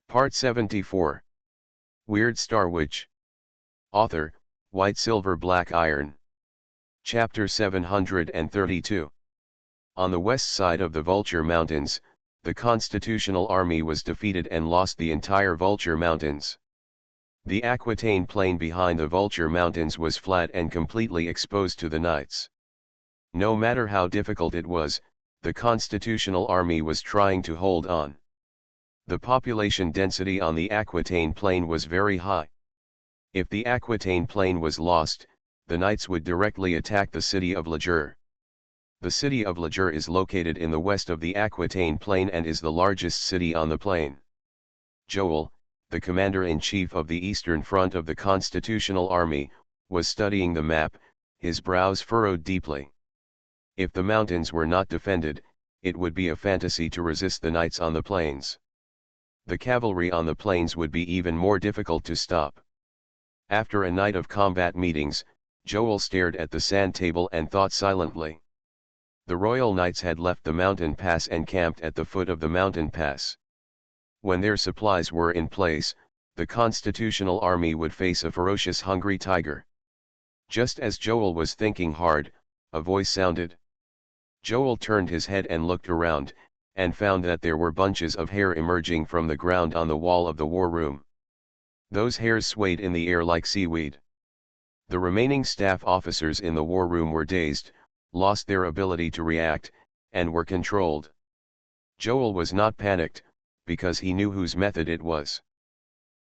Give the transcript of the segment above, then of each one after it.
Part 74. Weird Star Witch. Author, White Silver Black Iron. Chapter 732. On the west side of the Vulture Mountains, the Constitutional Army was defeated and lost the entire Vulture Mountains. The Aquitaine plain behind the Vulture Mountains was flat and completely exposed to the Knights. No matter how difficult it was, the Constitutional Army was trying to hold on. The population density on the Aquitaine plain was very high. If the Aquitaine plain was lost, the Knights would directly attack the city of Lajur. The city of Lajur is located in the west of the Aquitaine plain and is the largest city on the plain. Joel, the commander-in-chief of the eastern front of the Constitutional Army, was studying the map, his brows furrowed deeply. If the mountains were not defended, it would be a fantasy to resist the Knights on the plains. The cavalry on the plains would be even more difficult to stop. After a night of combat meetings, Joel stared at the sand table and thought silently. The Royal Knights had left the mountain pass and camped at the foot of the mountain pass. When their supplies were in place, the Constitutional Army would face a ferocious hungry tiger. Just as Joel was thinking hard, a voice sounded. Joel turned his head and looked around, and found that there were bunches of hair emerging from the ground on the wall of the war room. Those hairs swayed in the air like seaweed. The remaining staff officers in the war room were dazed, lost their ability to react, and were controlled. Joel was not panicked, because he knew whose method it was.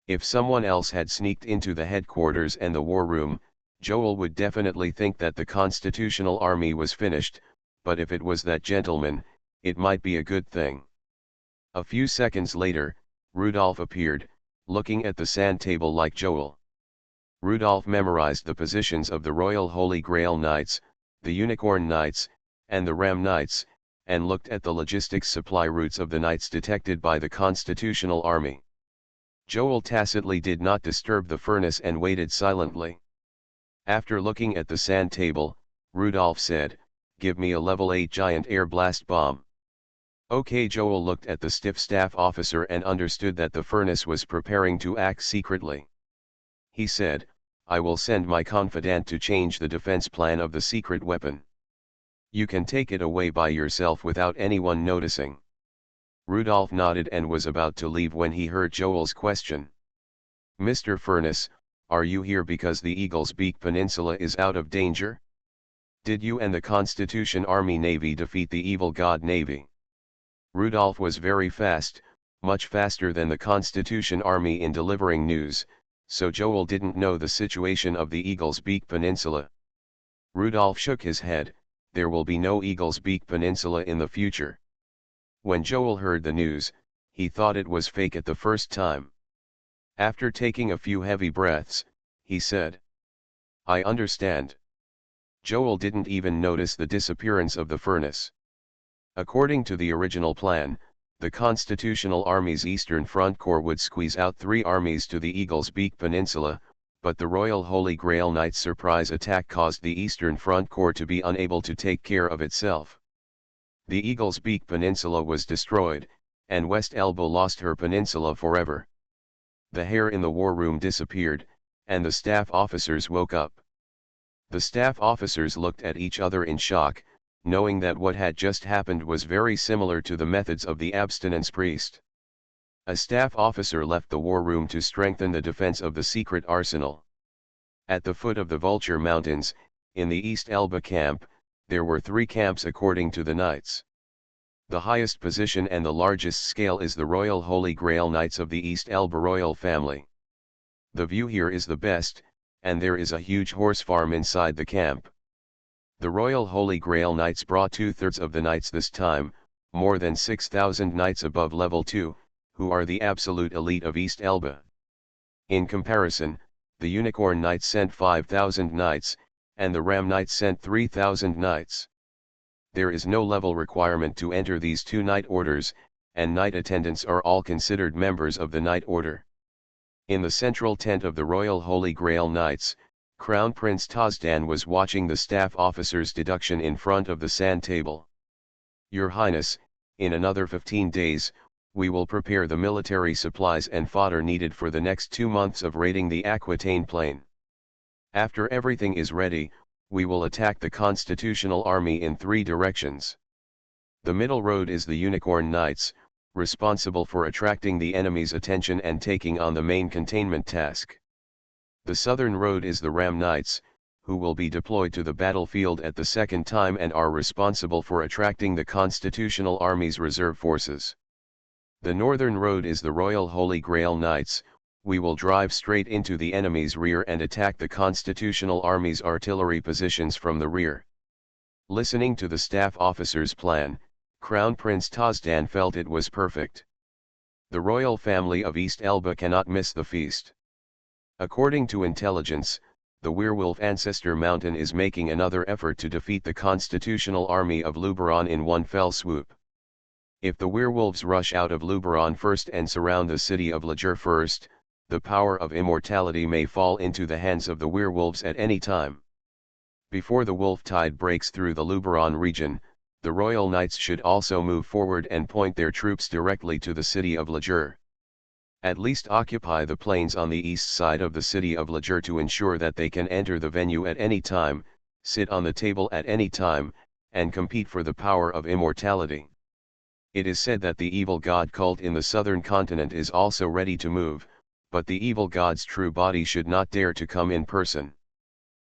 If someone else had sneaked into the headquarters and the war room, Joel would definitely think that the Constitutional Army was finished, but if it was that gentleman, it might be a good thing. A few seconds later, Rudolph appeared, looking at the sand table like Joel. Rudolph memorized the positions of the Royal Holy Grail Knights, the Unicorn Knights, and the Ram Knights, and looked at the logistics supply routes of the Knights detected by the Constitutional Army. Joel tacitly did not disturb the furnace and waited silently. After looking at the sand table, Rudolph said, "Give me a level 8 giant air blast bomb." Okay. Joel looked at the stiff staff officer and understood that the furnace was preparing to act secretly. He said, "I will send my confidant to change the defense plan of the secret weapon. You can take it away by yourself without anyone noticing." Rudolph nodded and was about to leave when he heard Joel's question. "Mr. Furnace, are you here because the Eagle's Beak Peninsula is out of danger? Did you and the Constitution Army Navy defeat the evil god Navy?" Rudolph was very fast, much faster than the Constitution Army in delivering news, so Joel didn't know the situation of the Eagle's Beak Peninsula. Rudolph shook his head. There will be no Eagle's Beak Peninsula in the future. When Joel heard the news, he thought it was fake at the first time. After taking a few heavy breaths, he said, "I understand." Joel didn't even notice the disappearance of the furnace. According to the original plan, the Constitutional Army's Eastern Front Corps would squeeze out 3 armies to the Eagle's Beak Peninsula, but the Royal Holy Grail Knights' surprise attack caused the Eastern Front Corps to be unable to take care of itself. The Eagle's Beak Peninsula was destroyed, and West Elba lost her peninsula forever. The hair in the war room disappeared, and the staff officers woke up. The staff officers looked at each other in shock, knowing that what had just happened was very similar to the methods of the abstinence priest. A staff officer left the war room to strengthen the defense of the secret arsenal. At the foot of the Vulture Mountains, in the East Elba camp, there were 3 camps according to the Knights. The highest position and the largest scale is the Royal Holy Grail Knights of the East Elba royal family. The view here is the best, and there is a huge horse farm inside the camp. The Royal Holy Grail Knights brought 2/3 of the Knights this time, more than 6,000 Knights above level 2, who are the absolute elite of East Elba. In comparison, the Unicorn Knights sent 5,000 Knights, and the Ram Knights sent 3,000 Knights. There is no level requirement to enter these 2 Knight Orders, and Knight attendants are all considered members of the Knight Order. In the central tent of the Royal Holy Grail Knights, Crown Prince Tozdan was watching the staff officers' deduction in front of the sand table. "Your Highness, in another 15 days, We will prepare the military supplies and fodder needed for the next 2 months of raiding the Aquitaine Plain. After everything is ready, we will attack the Constitutional Army in 3 directions. The middle road is the Unicorn Knights, responsible for attracting the enemy's attention and taking on the main containment task. The southern road is the Ram Knights, who will be deployed to the battlefield at the second time and are responsible for attracting the Constitutional Army's reserve forces. The northern road is the Royal Holy Grail Knights. We will drive straight into the enemy's rear and attack the Constitutional Army's artillery positions from the rear. Listening to the staff officer's plan, Crown Prince Tozdan felt it was perfect. The royal family of East Elba cannot miss the feast. According to intelligence, the werewolf ancestor mountain is making another effort to defeat the Constitutional Army of Luberon in one fell swoop. If the werewolves rush out of Luberon first and surround the city of Lajer first, the power of immortality may fall into the hands of the werewolves at any time. Before the wolf tide breaks through the Luberon region, the Royal Knights should also move forward and point their troops directly to the city of Lajer. At least occupy the plains on the east side of the city of Lajer to ensure that they can enter the venue at any time, sit on the table at any time, and compete for the power of immortality. It is said that the evil god cult in the southern continent is also ready to move, but the evil god's true body should not dare to come in person.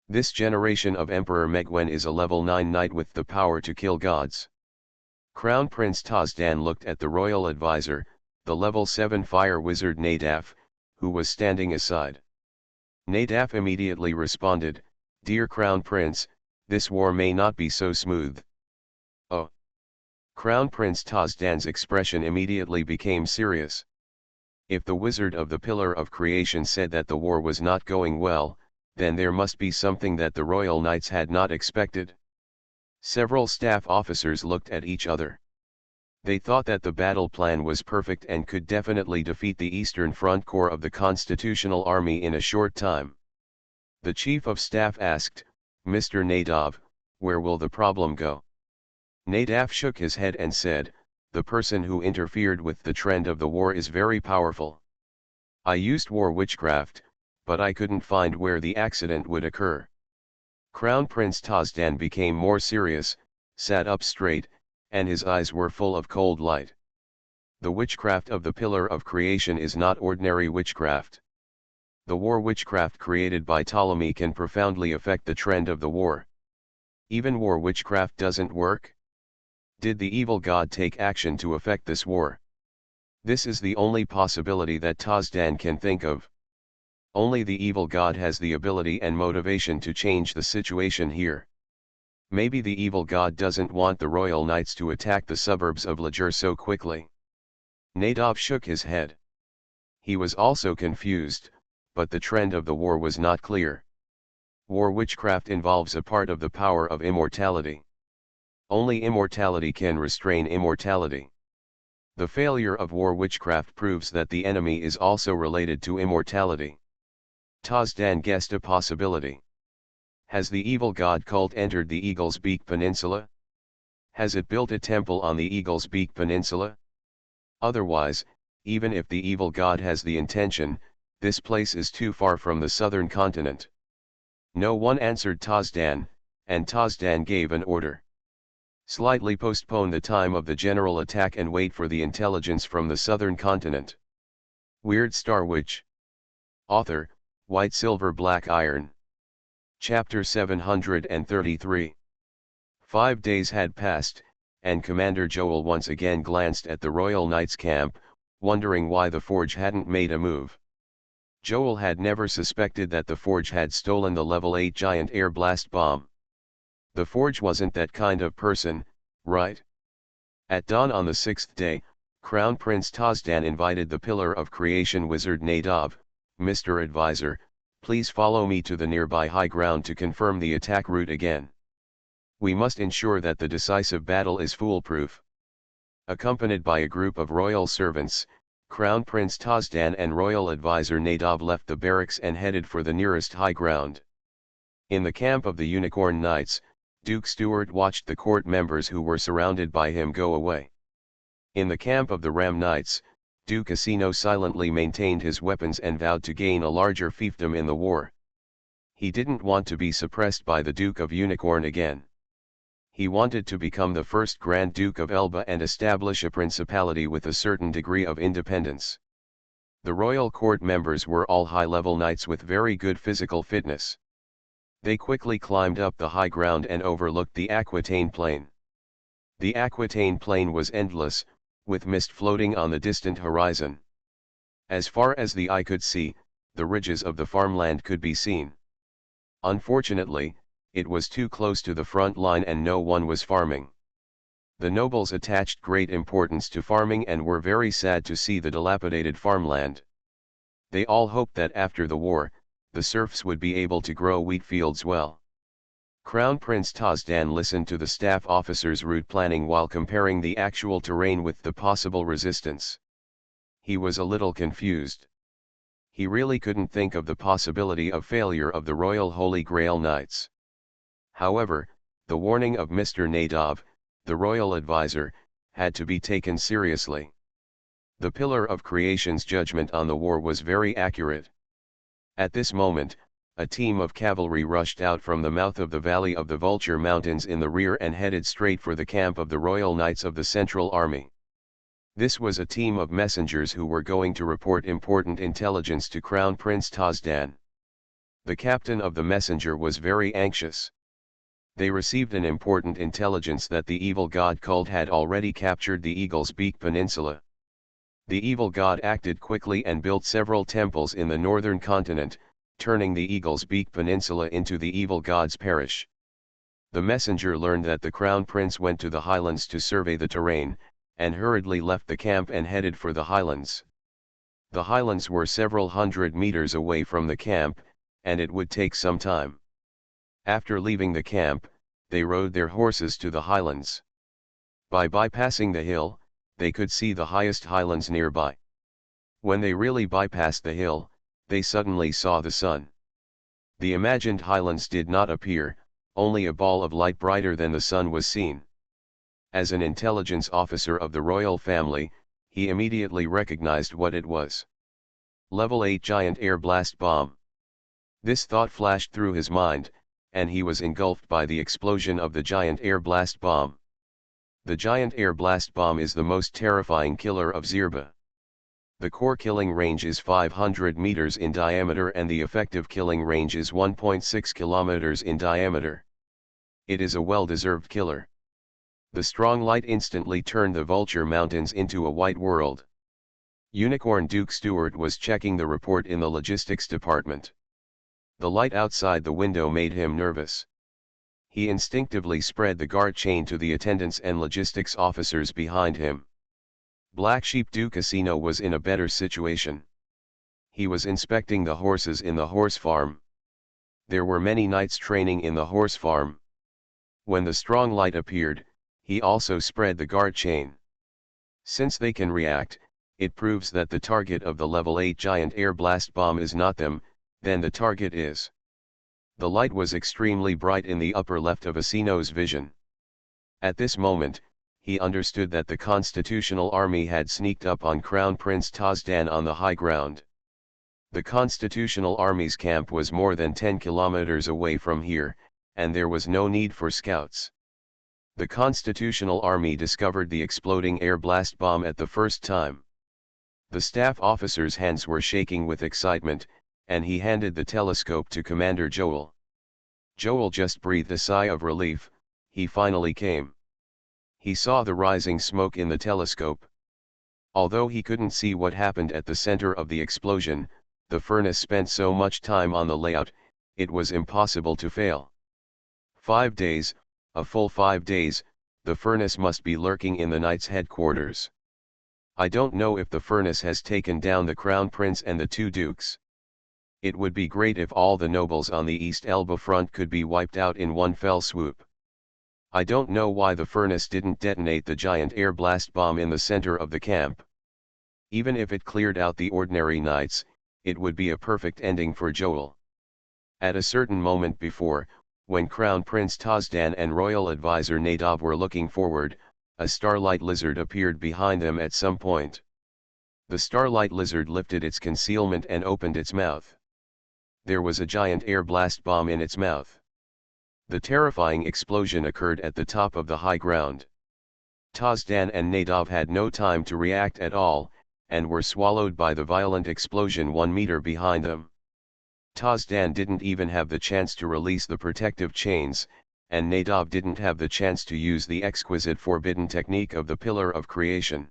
This generation of Emperor Megwen is a level 9 knight with the power to kill gods. Crown Prince Tozdan looked at the royal advisor, the level 7 fire wizard Nadaf, who was standing aside. Nadaf immediately responded, "Dear Crown Prince, this war may not be so smooth." Oh! Crown Prince Tozdan's expression immediately became serious. If the wizard of the Pillar of Creation said that the war was not going well, then there must be something that the royal knights had not expected. Several staff officers looked at each other. They thought that the battle plan was perfect and could definitely defeat the Eastern Front Corps of the Constitutional Army in a short time. The Chief of Staff asked, "Mr. Nadav, where will the problem go?" Nadav shook his head and said, "The person who interfered with the trend of the war is very powerful. I used war witchcraft, but I couldn't find where the accident would occur." Crown Prince Tozdan became more serious, sat up straight, and his eyes were full of cold light. The witchcraft of the Pillar of Creation is not ordinary witchcraft. The war witchcraft created by Ptolemy can profoundly affect the trend of the war. Even war witchcraft doesn't work? Did the evil god take action to affect this war? This is the only possibility that Tozdan can think of. Only the evil god has the ability and motivation to change the situation here. Maybe the evil god doesn't want the royal knights to attack the suburbs of Lajer so quickly. Nadav shook his head. He was also confused, but the trend of the war was not clear. War witchcraft involves a part of the power of immortality. Only immortality can restrain immortality. The failure of war witchcraft proves that the enemy is also related to immortality. Tozdan guessed a possibility. Has the evil god cult entered the Eagle's Beak Peninsula? Has it built a temple on the Eagle's Beak Peninsula? Otherwise, even if the evil god has the intention, this place is too far from the southern continent. No one answered Tozdan, and Tozdan gave an order. Slightly postpone the time of the general attack and wait for the intelligence from the southern continent. Weird Star Witch. Author, White Silver Black Iron. Chapter 733. 5 days had passed, and Commander Joel once again glanced at the Royal Knights camp, wondering why the Forge hadn't made a move. Joel had never suspected that the Forge had stolen the level 8 giant air blast bomb. The Forge wasn't that kind of person, right? At dawn on the 6th day, Crown Prince Tozdan invited the Pillar of Creation wizard Nadav, "Mr. Advisor, please follow me to the nearby high ground to confirm the attack route again. We must ensure that the decisive battle is foolproof." Accompanied by a group of royal servants, Crown Prince Tozdan and royal advisor Nadav left the barracks and headed for the nearest high ground. In the camp of the Unicorn Knights, Duke Stewart watched the court members who were surrounded by him go away. In the camp of the Ram Knights, Duke Asino silently maintained his weapons and vowed to gain a larger fiefdom in the war. He didn't want to be suppressed by the Duke of Unicorn again. He wanted to become the first Grand Duke of Elba and establish a principality with a certain degree of independence. The royal court members were all high-level knights with very good physical fitness. They quickly climbed up the high ground and overlooked the Aquitaine plain. The Aquitaine plain was endless, with mist floating on the distant horizon. As far as the eye could see, the ridges of the farmland could be seen. Unfortunately, it was too close to the front line and no one was farming. The nobles attached great importance to farming and were very sad to see the dilapidated farmland. They all hoped that after the war, the serfs would be able to grow wheat fields well. Crown Prince Tozdan listened to the staff officer's route planning while comparing the actual terrain with the possible resistance. He was a little confused. He really couldn't think of the possibility of failure of the Royal Holy Grail Knights. However, the warning of Mr. Nadab, the royal advisor, had to be taken seriously. The Pillar of Creation's judgment on the war was very accurate. At this moment, a team of cavalry rushed out from the mouth of the Valley of the Vulture Mountains in the rear and headed straight for the camp of the Royal Knights of the Central Army. This was a team of messengers who were going to report important intelligence to Crown Prince Tozdan. The captain of the messenger was very anxious. They received an important intelligence that the evil god cult had already captured the Eagle's Beak Peninsula. The evil god acted quickly and built several temples in the northern continent, turning the Eagle's Beak Peninsula into the evil god's parish. The messenger learned that the crown prince went to the highlands to survey the terrain, and hurriedly left the camp and headed for the highlands. The highlands were several hundred meters away from the camp, and it would take some time. After leaving the camp, they rode their horses to the highlands. By bypassing the hill, they could see the highest highlands nearby. When they really bypassed the hill, they suddenly saw the sun. The imagined highlands did not appear, only a ball of light brighter than the sun was seen. As an intelligence officer of the royal family, he immediately recognized what it was. Level 8 giant air blast bomb. This thought flashed through his mind, and he was engulfed by the explosion of the giant air blast bomb. The giant air blast bomb is the most terrifying killer of Zirba. The core killing range is 500 meters in diameter and the effective killing range is 1.6 kilometers in diameter. It is a well-deserved killer. The strong light instantly turned the Vulture Mountains into a white world. Unicorn Duke Stewart was checking the report in the logistics department. The light outside the window made him nervous. He instinctively spread the guard chain to the attendants and logistics officers behind him. Black Sheep Duke Asino was in a better situation. He was inspecting the horses in the horse farm. There were many knights training in the horse farm. When the strong light appeared, he also spread the guard chain. Since they can react, it proves that the target of the level 8 giant air blast bomb is not them, then the target is. The light was extremely bright in the upper left of Asino's vision. At this moment, he understood that the Constitutional Army had sneaked up on Crown Prince Tozdan on the high ground. The Constitutional Army's camp was more than 10 kilometers away from here, and there was no need for scouts. The Constitutional Army discovered the exploding air blast bomb at the first time. The staff officer's hands were shaking with excitement, and he handed the telescope to Commander Joel. Joel just breathed a sigh of relief. He finally came. He saw the rising smoke in the telescope. Although he couldn't see what happened at the center of the explosion, the furnace spent so much time on the layout, it was impossible to fail. 5 days, a full 5 days, the furnace must be lurking in the knight's headquarters. I don't know if the furnace has taken down the crown prince and the 2 dukes. It would be great if all the nobles on the East Elba front could be wiped out in one fell swoop. I don't know why the furnace didn't detonate the giant air blast bomb in the center of the camp. Even if it cleared out the ordinary knights, it would be a perfect ending for Joel. At a certain moment before, when Crown Prince Tozdan and Royal Advisor Nadab were looking forward, a starlight lizard appeared behind them at some point. The starlight lizard lifted its concealment and opened its mouth. There was a giant air blast bomb in its mouth. The terrifying explosion occurred at the top of the high ground. Tazdan and Nadav had no time to react at all, and were swallowed by the violent explosion 1 meter behind them. Tazdan didn't even have the chance to release the protective chains, and Nadav didn't have the chance to use the exquisite forbidden technique of the Pillar of Creation.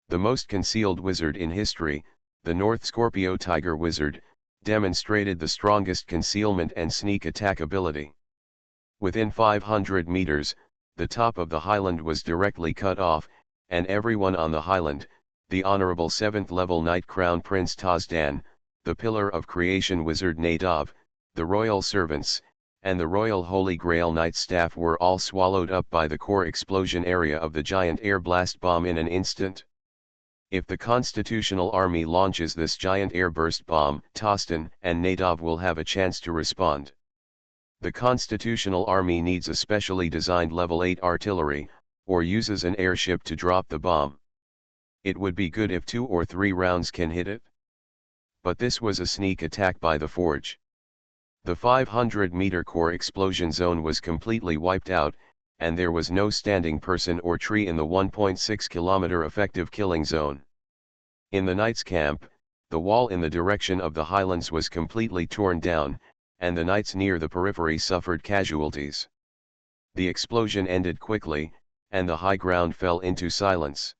The most concealed wizard in history, the North Scorpio Tiger Wizard, demonstrated the strongest concealment and sneak attack ability. Within 500 meters, the top of the highland was directly cut off, and everyone on the highland, the Honorable 7th Level Knight Crown Prince Tazdan, the Pillar of Creation Wizard Nadav, the Royal Servants, and the Royal Holy Grail Knight staff were all swallowed up by the core explosion area of the giant air blast bomb in an instant. If the Constitutional Army launches this giant airburst bomb, Tazdan and Nadav will have a chance to respond. The Constitutional Army needs a specially designed level 8 artillery, or uses an airship to drop the bomb. It would be good if 2 or 3 rounds can hit it. But this was a sneak attack by the Forge. The 500-meter core explosion zone was completely wiped out, and there was no standing person or tree in the 1.6-kilometer effective killing zone. In the Knights' camp, the wall in the direction of the highlands was completely torn down, and the knights near the periphery suffered casualties. The explosion ended quickly, and the high ground fell into silence.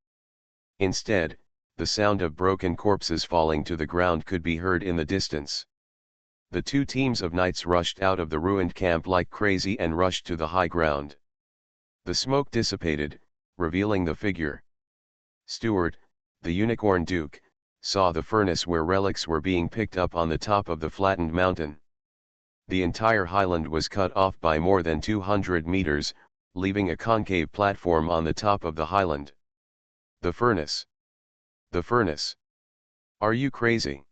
Instead, the sound of broken corpses falling to the ground could be heard in the distance. The 2 teams of knights rushed out of the ruined camp like crazy and rushed to the high ground. The smoke dissipated, revealing the figure. Stuart, the Unicorn Duke, saw the furnace where relics were being picked up on the top of the flattened mountain. The entire highland was cut off by more than 200 meters, leaving a concave platform on the top of the highland. The furnace. The furnace. Are you crazy?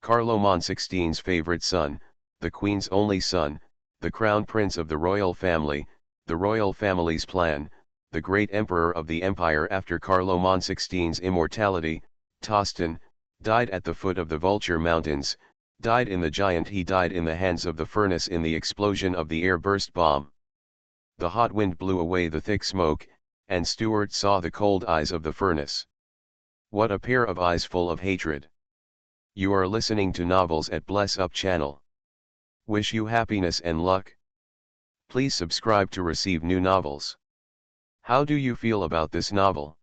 Carloman XVI's favorite son, the Queen's only son, the Crown Prince of the royal family, the royal family's plan, the great emperor of the empire after Carloman XVI's immortality, Tazdan, died at the foot of the Vulture Mountains, died in the giant he died in the hands of the furnace in the explosion of the airburst bomb. The hot wind blew away the thick smoke, and Stuart saw the cold eyes of the furnace. What a pair of eyes full of hatred. You are listening to Novels at Bless Up channel. Wish you happiness and luck. Please subscribe to receive new novels. How do you feel about this novel?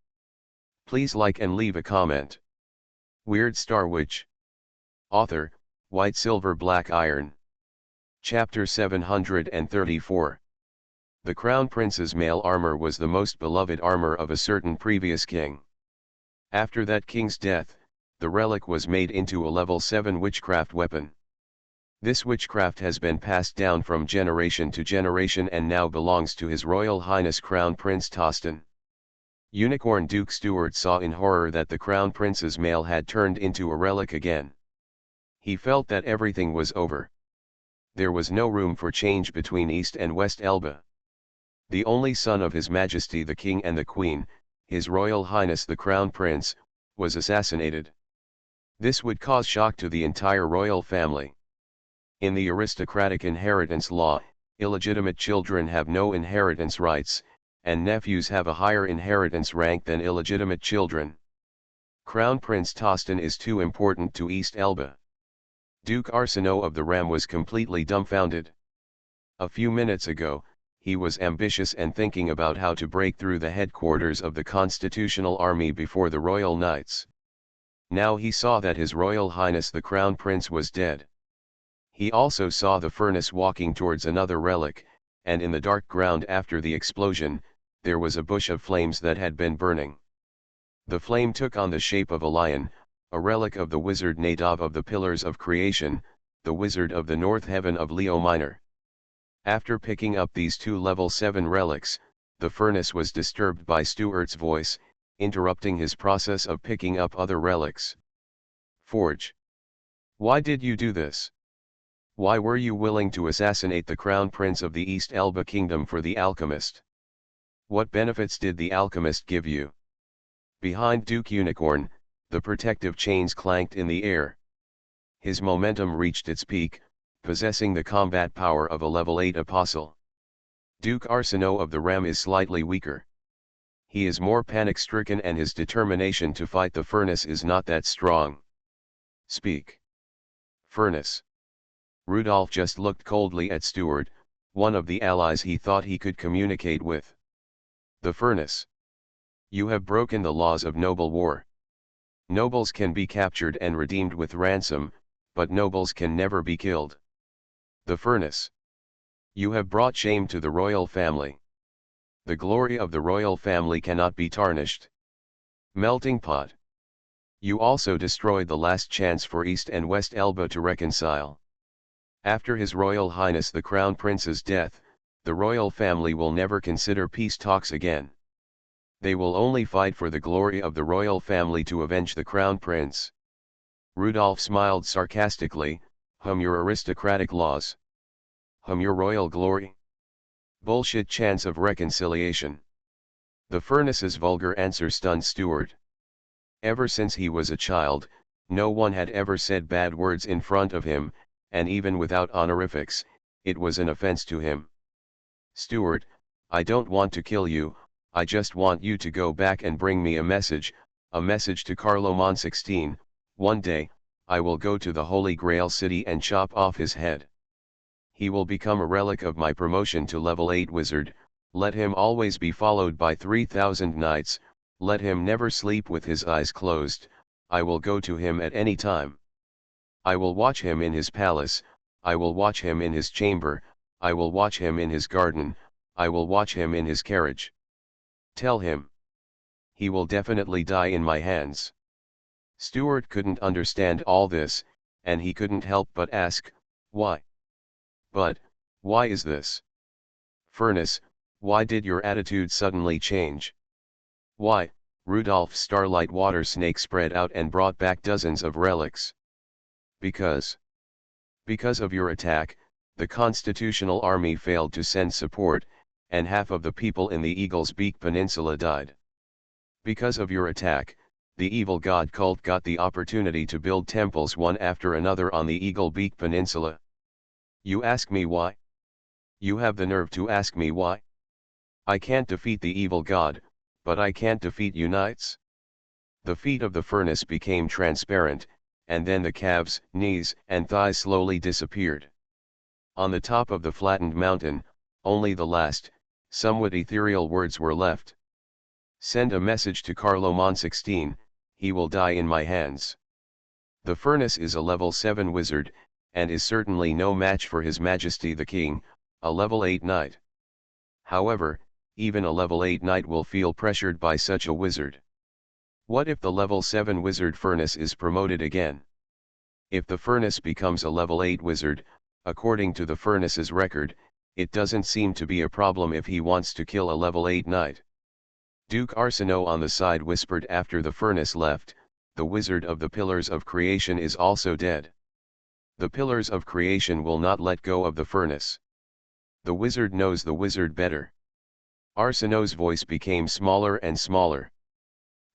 Please like and leave a comment. Weird Star Witch. Author, White Silver Black Iron. Chapter 734. The Crown Prince's mail armor was the most beloved armor of a certain previous king. After that king's death, the relic was made into a level 7 witchcraft weapon. This witchcraft has been passed down from generation to generation and now belongs to His Royal Highness Crown Prince Tazdan. Unicorn Duke Stuart saw in horror that the Crown Prince's mail had turned into a relic again. He felt that everything was over. There was no room for change between East and West Elba. The only son of His Majesty the King and the Queen, His Royal Highness the Crown Prince, was assassinated. This would cause shock to the entire royal family. In the aristocratic inheritance law, illegitimate children have no inheritance rights, and nephews have a higher inheritance rank than illegitimate children. Crown Prince Tazdan is too important to East Elba. Duke Arsinoe of the Ram was completely dumbfounded. A few minutes ago, he was ambitious and thinking about how to break through the headquarters of the Constitutional Army before the Royal Knights. Now he saw that His Royal Highness the Crown Prince was dead. He also saw the furnace walking towards another relic, and in the dark ground after the explosion, there was a bush of flames that had been burning. The flame took on the shape of a lion, a relic of the wizard Nadav of the Pillars of Creation, the wizard of the North Heaven of Leo Minor. After picking up these 2 level 7 relics, the furnace was disturbed by Stuart's voice, interrupting his process of picking up other relics. Forge. Why did you do this? Why were you willing to assassinate the Crown Prince of the East Elba Kingdom for the alchemist? What benefits did the alchemist give you? Behind Duke Unicorn, the protective chains clanked in the air. His momentum reached its peak, possessing the combat power of a level 8 apostle. Duke Arsenault of the Ram is slightly weaker. He is more panic-stricken and his determination to fight the furnace is not that strong. Speak. Furnace. Rudolph just looked coldly at Stuart, one of the allies he thought he could communicate with. The furnace. You have broken the laws of noble war. Nobles can be captured and redeemed with ransom, but nobles can never be killed. The furnace. You have brought shame to the royal family. The glory of the royal family cannot be tarnished. Melting pot. You also destroyed the last chance for East and West Elba to reconcile. After His Royal Highness the Crown Prince's death, the royal family will never consider peace talks again. They will only fight for the glory of the royal family to avenge the Crown Prince. Rudolph smiled sarcastically, your aristocratic laws. Your royal glory? Bullshit chance of reconciliation. The furnace's vulgar answer stunned Stuart. Ever since he was a child, no one had ever said bad words in front of him, and even without honorifics, it was an offense to him. Stuart, I don't want to kill you, I just want you to go back and bring me a message to Carloman 16, one day, I will go to the Holy Grail City and chop off his head. He will become a relic of my promotion to level 8 wizard, let him always be followed by 3,000 knights, let him never sleep with his eyes closed, I will go to him at any time. I will watch him in his palace, I will watch him in his chamber, I will watch him in his garden, I will watch him in his carriage. Tell him. He will definitely die in my hands. Stuart couldn't understand all this, and he couldn't help but ask, why? But, why is this? Furnace, why did your attitude suddenly change? Why? Rudolph's starlight water snake spread out and brought back dozens of relics. Because of your attack, the Constitutional Army failed to send support, and half of the people in the Eagle's Beak Peninsula died. Because of your attack, the evil god cult got the opportunity to build temples one after another on the Eagle Beak Peninsula. You ask me why? You have the nerve to ask me why? I can't defeat the evil god, but I can't defeat you knights. The feet of the furnace became transparent, and then the calves, knees, and thighs slowly disappeared. On the top of the flattened mountain, only the last, somewhat ethereal words were left. Send a message to Carloman 16, he will die in my hands. The furnace is a level 7 wizard, and is certainly no match for His Majesty the King, a level 8 knight. However, even a level 8 knight will feel pressured by such a wizard. What if the level 7 wizard furnace is promoted again? If the furnace becomes a level 8 wizard, according to the furnace's record, it doesn't seem to be a problem if he wants to kill a level 8 knight. Duke Arsenault on the side whispered after the furnace left, the wizard of the Pillars of Creation is also dead. The Pillars of Creation will not let go of the furnace. The wizard knows the wizard better. Arsenault's voice became smaller and smaller.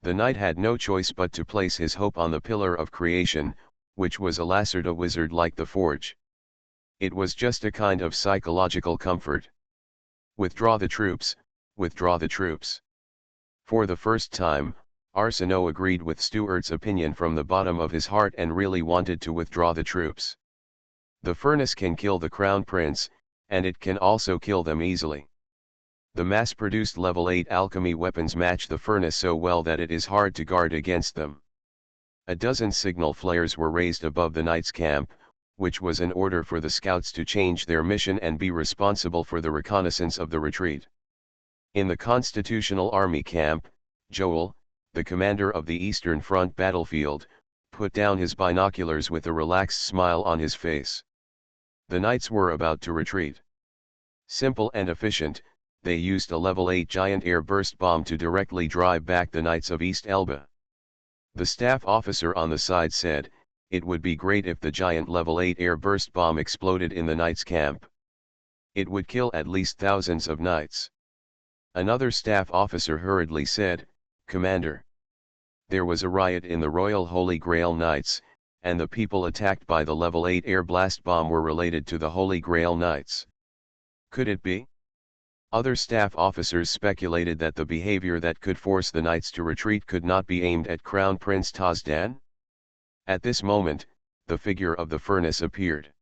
The knight had no choice but to place his hope on the Pillar of Creation, which was a Lacerda wizard like the Forge. It was just a kind of psychological comfort. Withdraw the troops, withdraw the troops. For the first time, Arsenault agreed with Stuart's opinion from the bottom of his heart and really wanted to withdraw the troops. The furnace can kill the Crown Prince, and it can also kill them easily. The mass-produced level 8 alchemy weapons match the furnace so well that it is hard to guard against them. A dozen signal flares were raised above the knight's camp, which was an order for the scouts to change their mission and be responsible for the reconnaissance of the retreat. In the Constitutional Army camp, Joel, the commander of the Eastern Front battlefield, put down his binoculars with a relaxed smile on his face. The knights were about to retreat. Simple and efficient, they used a level 8 giant air burst bomb to directly drive back the knights of East Elba. The staff officer on the side said, it would be great if the giant level 8 air burst bomb exploded in the knights' camp. It would kill at least thousands of knights. Another staff officer hurriedly said, "Commander, there was a riot in the Royal Holy Grail Knights, and the people attacked by the level 8 air blast bomb were related to the Holy Grail Knights. Could it be?" Other staff officers speculated that the behavior that could force the knights to retreat could not be aimed at Crown Prince Tazdan. At this moment, the figure of the furnace appeared.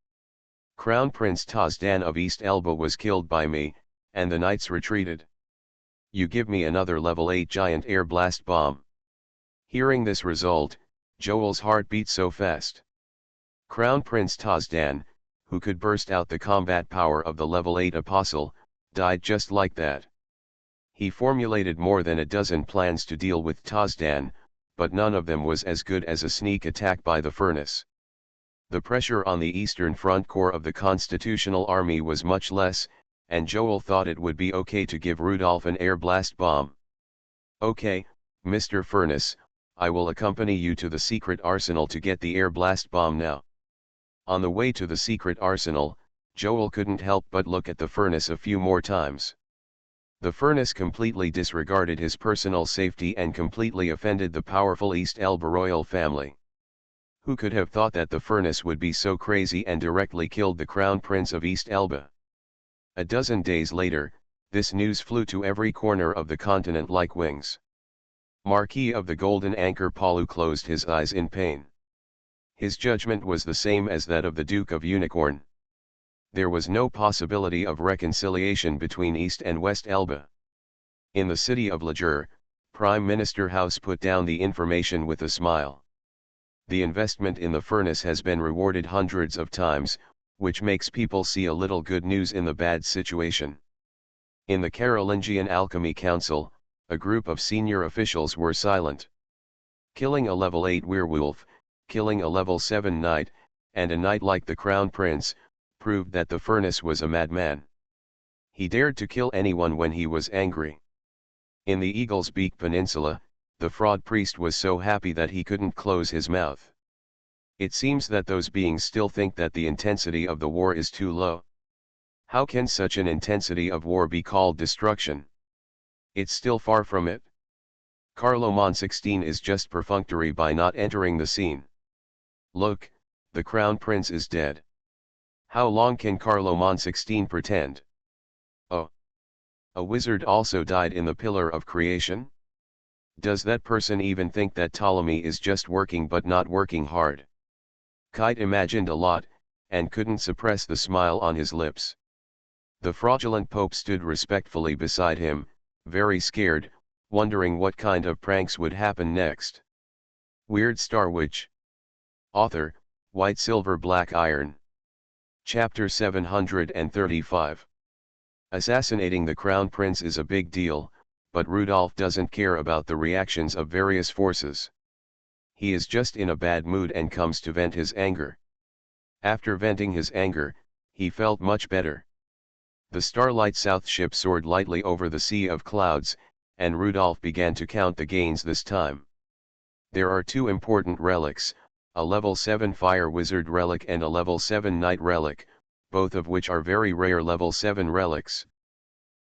"Crown Prince Tazdan of East Elba was killed by me, and the knights retreated. You give me another level 8 giant air blast bomb." Hearing this result, Joel's heart beat so fast. Crown Prince Tazdan, who could burst out the combat power of the level 8 apostle, died just like that. He formulated more than a dozen plans to deal with Tazdan, but none of them was as good as a sneak attack by the furnace. The pressure on the Eastern Front Corps of the Constitutional Army was much less, and Joel thought it would be okay to give Rudolph an air blast bomb. "Okay, Mr. Furnace, I will accompany you to the secret arsenal to get the air blast bomb now." On the way to the secret arsenal, Joel couldn't help but look at the furnace a few more times. The furnace completely disregarded his personal safety and completely offended the powerful East Elba royal family. Who could have thought that the furnace would be so crazy and directly killed the Crown Prince of East Elba? A dozen days later, this news flew to every corner of the continent like wings. Marquis of the Golden Anchor Palu closed his eyes in pain. His judgment was the same as that of the Duke of Unicorn. There was no possibility of reconciliation between East and West Elba. In the city of Lajur, Prime Minister House put down the information with a smile. The investment in the furnace has been rewarded hundreds of times, which makes people see a little good news in the bad situation. In the Carolingian Alchemy Council, a group of senior officials were silent. Killing a level 8 werewolf, killing a level 7 knight, and a knight like the Crown Prince, proved that the furnace was a madman. He dared to kill anyone when he was angry. In the Eagle's Beak Peninsula, the fraud priest was so happy that he couldn't close his mouth. It seems that those beings still think that the intensity of the war is too low. How can such an intensity of war be called destruction? It's still far from it. Carloman 16 is just perfunctory by not entering the scene. Look, the Crown Prince is dead. How long can Carloman 16 pretend? Oh. A wizard also died in the Pillar of Creation? Does that person even think that Ptolemy is just working but not working hard? Kite imagined a lot, and couldn't suppress the smile on his lips. The fraudulent Pope stood respectfully beside him, very scared, wondering what kind of pranks would happen next. Weird Star Witch. Author, White Silver Black Iron. Chapter 735. Assassinating the Crown Prince is a big deal, but Rudolph doesn't care about the reactions of various forces. He is just in a bad mood and comes to vent his anger. After venting his anger, he felt much better. The Starlight South ship soared lightly over the sea of clouds, and Rudolph began to count the gains this time. There are two important relics, a level 7 Fire Wizard relic and a level 7 Knight relic, both of which are very rare level 7 relics.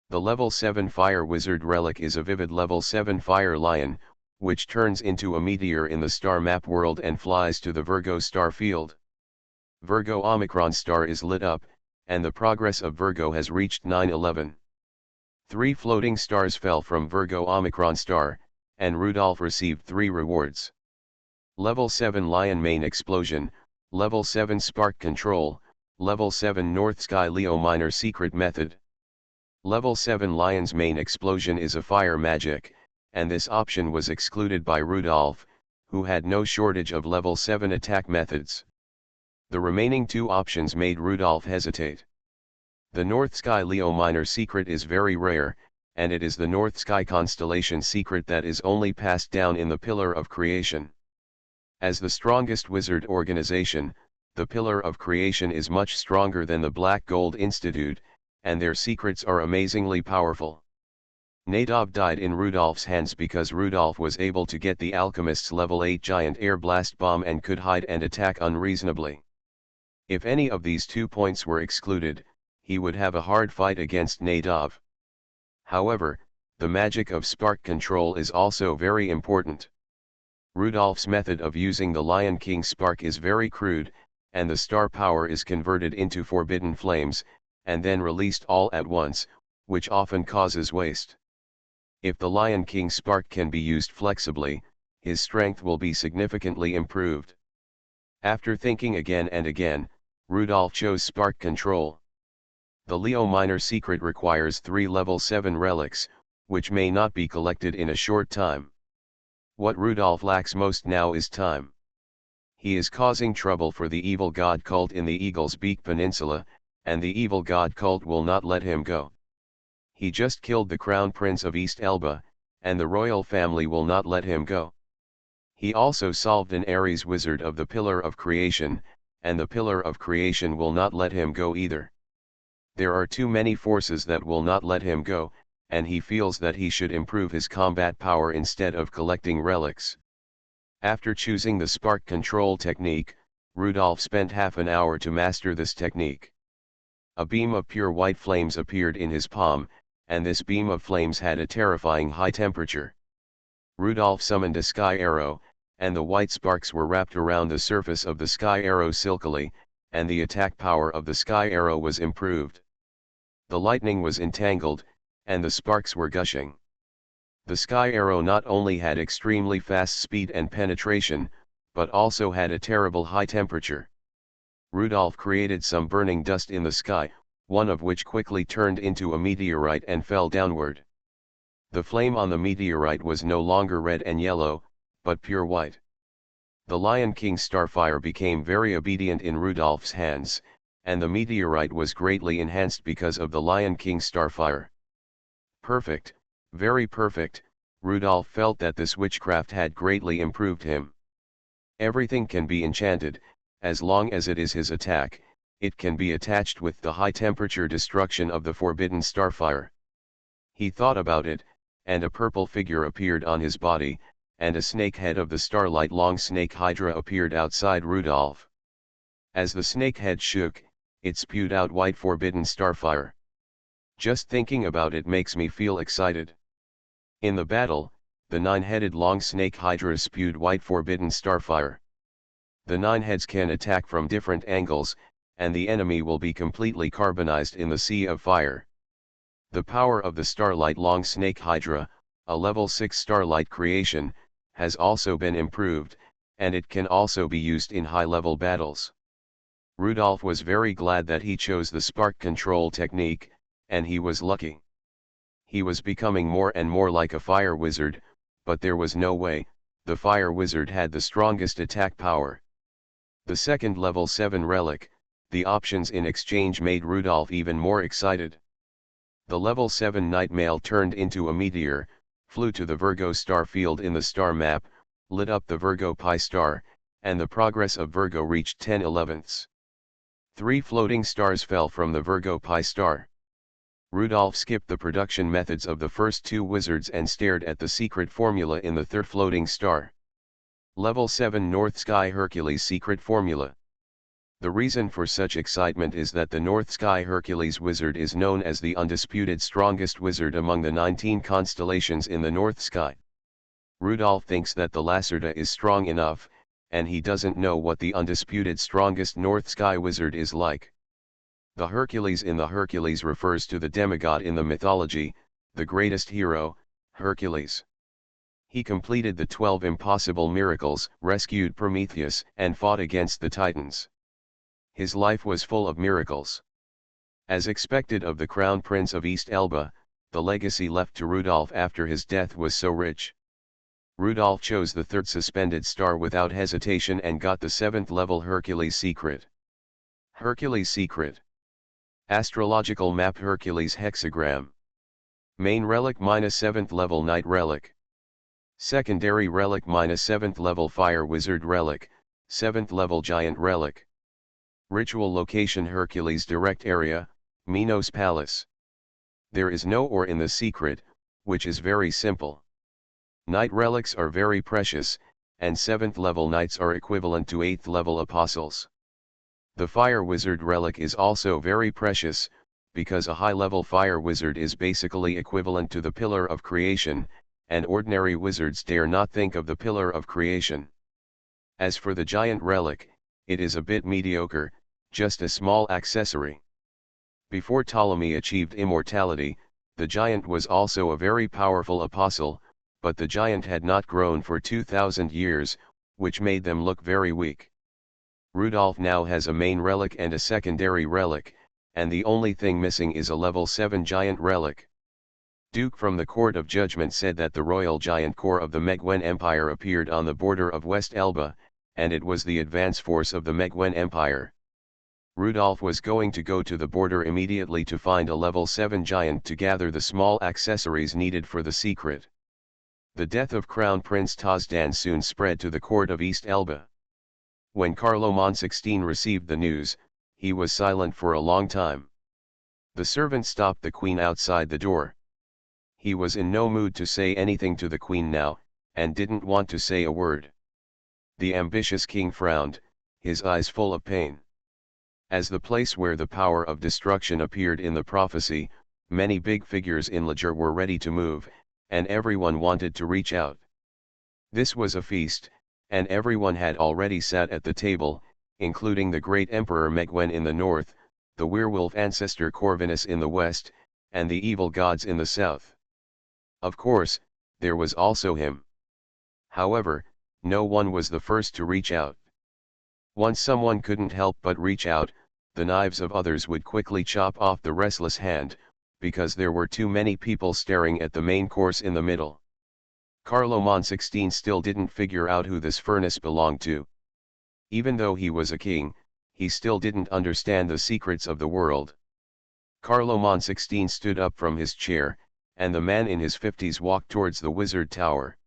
The level 7 Fire Wizard relic is a vivid level 7 Fire Lion, which turns into a meteor in the star map world and flies to the Virgo star field. Virgo Omicron star is lit up, and the progress of Virgo has reached 911. 3 floating stars fell from Virgo Omicron star, and Rudolph received 3 rewards. Level 7 Lion Main Explosion, Level 7 Spark Control, Level 7 North Sky Leo Minor Secret Method. Level 7 Lion's Main Explosion is a fire magic, and this option was excluded by Rudolph, who had no shortage of level 7 attack methods. The remaining 2 options made Rudolph hesitate. The North Sky Leo Minor secret is very rare, and it is the North Sky constellation secret that is only passed down in the Pillar of Creation. As the strongest wizard organization, the Pillar of Creation is much stronger than the Black Gold Institute, and their secrets are amazingly powerful. Nadab died in Rudolph's hands because Rudolph was able to get the alchemist's level 8 giant air blast bomb and could hide and attack unreasonably. If any of these 2 points were excluded, he would have a hard fight against Nadab. However, The magic of spark control is also very important. Rudolph's method of using the Lion King spark is very crude, and the star power is converted into forbidden flames, and then released all at once, which often causes waste. If the Lion King spark can be used flexibly, his strength will be significantly improved. After thinking again and again, Rudolph chose spark control. The Leo Minor secret requires 3 level 7 relics, which may not be collected in a short time. What Rudolph lacks most now is time. He is causing trouble for the evil god cult in the Eagle's Beak Peninsula, and the evil god cult will not let him go. He just killed the Crown Prince of East Elba, and the royal family will not let him go. He also solved an Ares wizard of the Pillar of Creation, and the Pillar of Creation will not let him go either. There are too many forces that will not let him go, and he feels that he should improve his combat power instead of collecting relics. After choosing the spark control technique, Rudolph spent half an hour to master this technique. A beam of pure white flames appeared in his palm, and this beam of flames had a terrifying high temperature. Rudolph summoned a sky arrow, and the white sparks were wrapped around the surface of the sky arrow silkily, and the attack power of the sky arrow was improved. The lightning was entangled, and the sparks were gushing. The sky arrow not only had extremely fast speed and penetration, but also had a terrible high temperature. Rudolph created some burning dust in the sky, one of which quickly turned into a meteorite and fell downward. The flame on the meteorite was no longer red and yellow, but pure white. The Lion King starfire became very obedient in Rudolph's hands, and the meteorite was greatly enhanced because of the Lion King starfire. Perfect, very perfect. Rudolph felt that this witchcraft had greatly improved him. Everything can be enchanted, as long as it is his attack, it can be attached with the high temperature destruction of the forbidden starfire. He thought about it, and a purple figure appeared on his body, and a snake head of the starlight long snake hydra appeared outside Rudolph. As the snake head shook, it spewed out white forbidden starfire. Just thinking about it makes me feel excited. In the battle, the 9-headed long snake hydra spewed white forbidden starfire. The 9 heads can attack from different angles, and the enemy will be completely carbonized in the sea of fire. The power of the starlight long snake hydra, a level 6 starlight creation, has also been improved, and it can also be used in high-level battles. Rudolph was very glad that he chose the spark control technique, and he was lucky. He was becoming more and more like a fire wizard, but there was no way, the fire wizard had the strongest attack power. The second level 7 relic, the options in exchange made Rudolph even more excited. The level 7 night male turned into a meteor, flew to the Virgo star field in the star map, lit up the Virgo Pi star, and the progress of Virgo reached 10/11. 3 floating stars fell from the Virgo Pi star. Rudolph skipped the production methods of the first 2 wizards and stared at the secret formula in the third floating star. Level 7 North Sky Hercules secret formula. The reason for such excitement is that the North Sky Hercules wizard is known as the undisputed strongest wizard among the 19 constellations in the North Sky. Rudolph thinks that the Lacerda is strong enough, and he doesn't know what the undisputed strongest North Sky wizard is like. The Hercules in the Hercules refers to the demigod in the mythology, the greatest hero, Hercules. He completed the 12 impossible miracles, rescued Prometheus, and fought against the Titans. His life was full of miracles. As expected of the Crown Prince of East Elba, the legacy left to Rudolph after his death was so rich. Rudolph chose the third suspended star without hesitation and got the 7th level Hercules secret. Hercules secret. Astrological map Hercules hexagram. Main relic -7th level Night relic. Secondary relic -7th level Fire Wizard relic, 7th level Giant relic. Ritual location Hercules direct area, Minos Palace. There is no ore in the secret, which is very simple. Night relics are very precious, and 7th level knights are equivalent to 8th level apostles. The Fire Wizard relic is also very precious, because a high-level fire wizard is basically equivalent to the Pillar of Creation, and ordinary wizards dare not think of the Pillar of Creation. As for the giant relic, it is a bit mediocre, just a small accessory. Before Ptolemy achieved immortality, the giant was also a very powerful apostle, but the giant had not grown for 2,000 years, which made them look very weak. Rudolf now has a main relic and a secondary relic, and the only thing missing is a level 7 giant relic. Duke from the Court of Judgment said that the royal giant core of the Meguen Empire appeared on the border of West Elba, and it was the advance force of the Meguen Empire. Rudolf was going to go to the border immediately to find a level 7 giant to gather the small accessories needed for the secret. The death of Crown Prince Tozdan soon spread to the court of East Elba. When Carloman XVI received the news, he was silent for a long time. The servant stopped the queen outside the door. He was in no mood to say anything to the queen now, and didn't want to say a word. The ambitious king frowned, his eyes full of pain. As the place where the power of destruction appeared in the prophecy, many big figures in Liger were ready to move, and everyone wanted to reach out. This was a feast, and everyone had already sat at the table, including the great Emperor Meguen in the north, the werewolf ancestor Corvinus in the west, and the evil gods in the south. Of course, there was also him. However, no one was the first to reach out. Once someone couldn't help but reach out, the knives of others would quickly chop off the restless hand, because there were too many people staring at the main course in the middle. Carloman XVI still didn't figure out who this furnace belonged to. Even though he was a king, he still didn't understand the secrets of the world. Carloman XVI stood up from his chair, and the man in his 50s walked towards the wizard tower.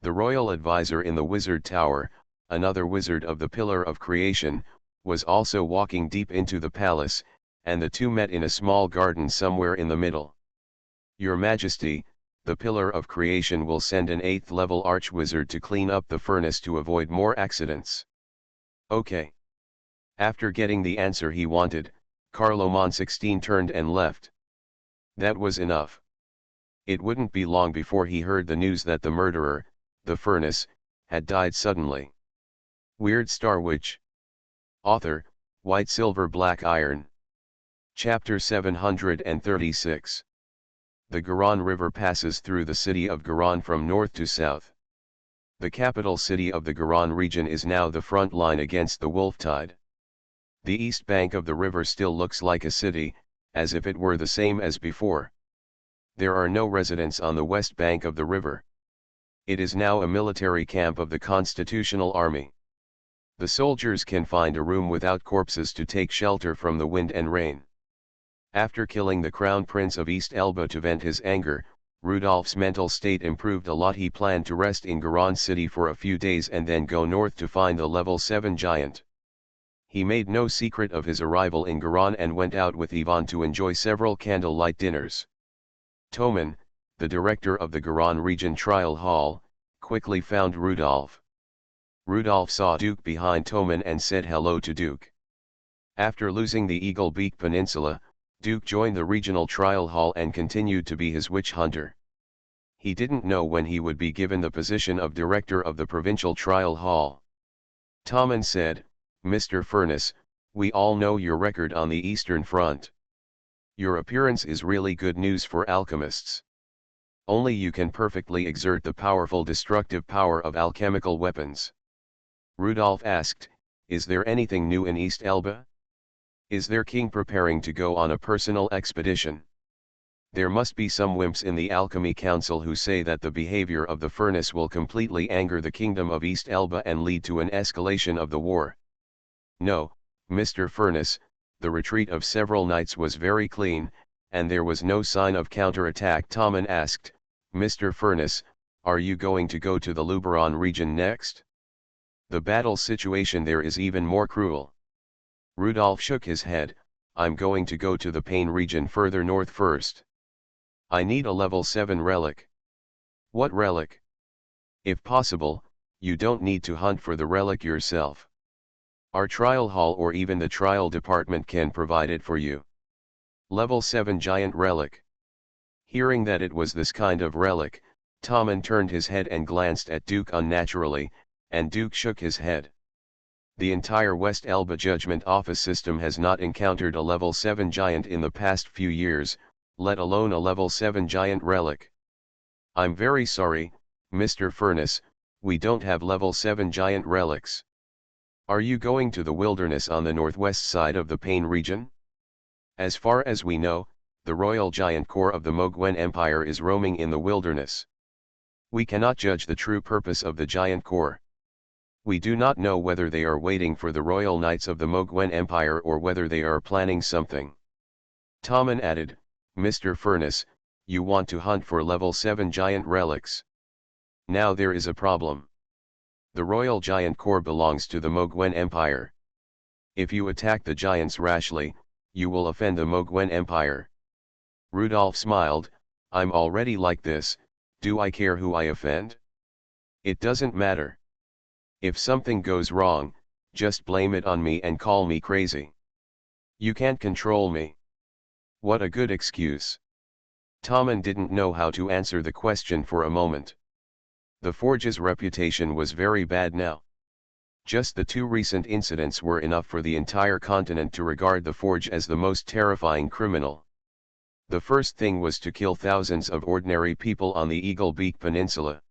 The royal advisor in the wizard tower, another wizard of the Pillar of Creation, was also walking deep into the palace, and the two met in a small garden somewhere in the middle. Your Majesty, the Pillar of Creation will send an 8th level archwizard to clean up the furnace to avoid more accidents. Okay. After getting the answer he wanted, Carloman XVI turned and left. That was enough. It wouldn't be long before he heard the news that the murderer, the furnace, had died suddenly. Weird Star Witch. Author, White Silver Black Iron. Chapter 736. The Garonne River passes through the city of Garonne from north to south. The capital city of the Garonne region is now the front line against the wolf tide. The east bank of the river still looks like a city, as if it were the same as before. There are no residents on the west bank of the river. It is now a military camp of the Constitutional Army. The soldiers can find a room without corpses to take shelter from the wind and rain. After killing the Crown Prince of East Elba to vent his anger, Rudolf's mental state improved a lot. He planned to rest in Garonne City for a few days and then go north to find the level 7 giant. He made no secret of his arrival in Garonne and went out with Yvonne to enjoy several candlelight dinners. Toman, the director of the Garonne Region Trial Hall, quickly found Rudolf. Rudolf saw Duke behind Toman and said hello to Duke. After losing the Eagle Beak Peninsula, Duke joined the regional trial hall and continued to be his witch hunter. He didn't know when he would be given the position of director of the provincial trial hall. Toman said, "Mr. Furness, we all know your record on the Eastern Front. Your appearance is really good news for alchemists. Only you can perfectly exert the powerful destructive power of alchemical weapons." Rudolf asked, "Is there anything new in East Elba? Is their king preparing to go on a personal expedition? There must be some wimps in the Alchemy Council who say that the behavior of the furnace will completely anger the kingdom of East Elba and lead to an escalation of the war." "No, Mr. Furness, the retreat of several nights was very clean, and there was no sign of counterattack." Toman asked, "Mr. Furness, are you going to go to the Luberon region next? The battle situation there is even more cruel." Rudolf shook his head, "I'm going to go to the Pain region further north first. I need a level 7 relic." "What relic?" "If possible, you don't need to hunt for the relic yourself. Our trial hall or even the trial department can provide it for you." Level 7 Giant Relic. Hearing that it was this kind of relic, Tommen turned his head and glanced at Duke unnaturally, and Duke shook his head. The entire West Elba Judgment Office system has not encountered a level 7 giant in the past few years, let alone a level 7 giant relic. I'm very sorry, Mr. Furness, we don't have level 7 giant relics. Are you going to the wilderness on the northwest side of the Pain region? As far as we know, the Royal Giant Corps of the Mogwen Empire is roaming in the wilderness. We cannot judge the true purpose of the Giant Corps. We do not know whether they are waiting for the Royal Knights of the Mogwen Empire or whether they are planning something. Tommen added, Mr. Furness, you want to hunt for level 7 giant relics. Now there is a problem. The Royal Giant Corps belongs to the Mogwen Empire. If you attack the giants rashly, you will offend the Mogwen Empire. Rudolph smiled, I'm already like this, do I care who I offend? It doesn't matter. If something goes wrong, just blame it on me and call me crazy. You can't control me. What a good excuse. Tommen didn't know how to answer the question for a moment. The Forge's reputation was very bad now. Just the two recent incidents were enough for the entire continent to regard the Forge as the most terrifying criminal. The first thing was to kill thousands of ordinary people on the Eagle Beak Peninsula.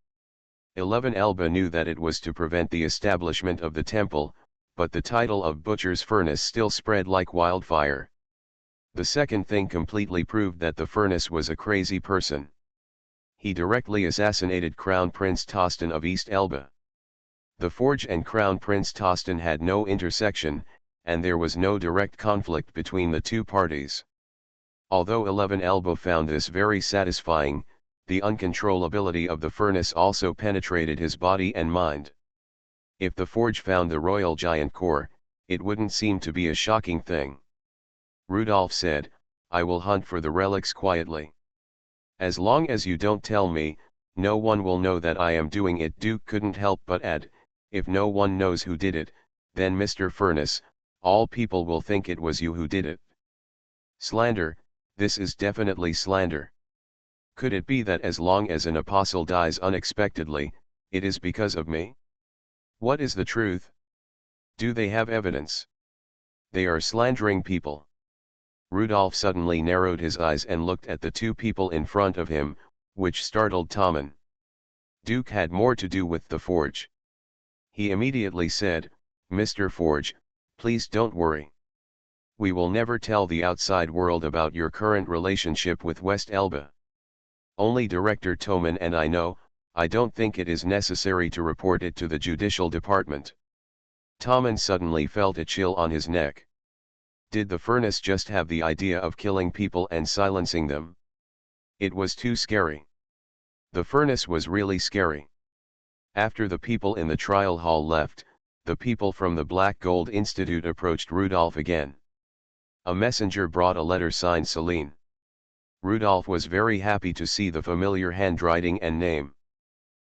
11 Elba knew that it was to prevent the establishment of the temple, but the title of Butcher's Furnace still spread like wildfire. The second thing completely proved that the Furnace was a crazy person. He directly assassinated Crown Prince Tostan of East Elba. The Forge and Crown Prince Tostan had no intersection, and there was no direct conflict between the two parties. Although 11 Elba found this very satisfying, the uncontrollability of the Furnace also penetrated his body and mind. If the Forge found the Royal Giant Corps, it wouldn't seem to be a shocking thing. Rudolph said, I will hunt for the relics quietly. As long as you don't tell me, no one will know that I am doing it. Duke couldn't help but add, if no one knows who did it, then Mr. Furness, all people will think it was you who did it. Slander, this is definitely slander. Could it be that as long as an apostle dies unexpectedly, it is because of me? What is the truth? Do they have evidence? They are slandering people. Rudolph suddenly narrowed his eyes and looked at the two people in front of him, which startled Tommen. Duke had more to do with the Forge. He immediately said, Mr. Forge, please don't worry. We will never tell the outside world about your current relationship with West Elba. Only Director Tommen and I know. I don't think it is necessary to report it to the Judicial Department. Tommen suddenly felt a chill on his neck. Did the Furnace just have the idea of killing people and silencing them? It was too scary. The Furnace was really scary. After the people in the trial hall left, the people from the Black Gold Institute approached Rudolph again. A messenger brought a letter signed Celine. Rudolph was very happy to see the familiar handwriting and name.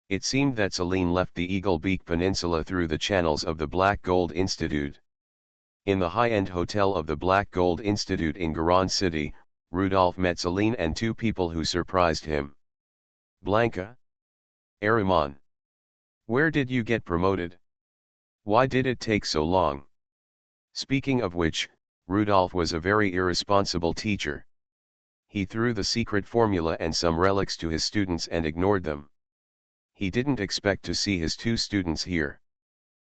It seemed that Celine left the Eagle Beak Peninsula through the channels of the Black Gold Institute. In the high-end hotel of the Black Gold Institute in Garan City, Rudolph met Celine and two people who surprised him. Blanca? Ahriman. Where did you get promoted? Why did it take so long? Speaking of which, Rudolph was a very irresponsible teacher. He threw the secret formula and some relics to his students and ignored them. He didn't expect to see his two students here.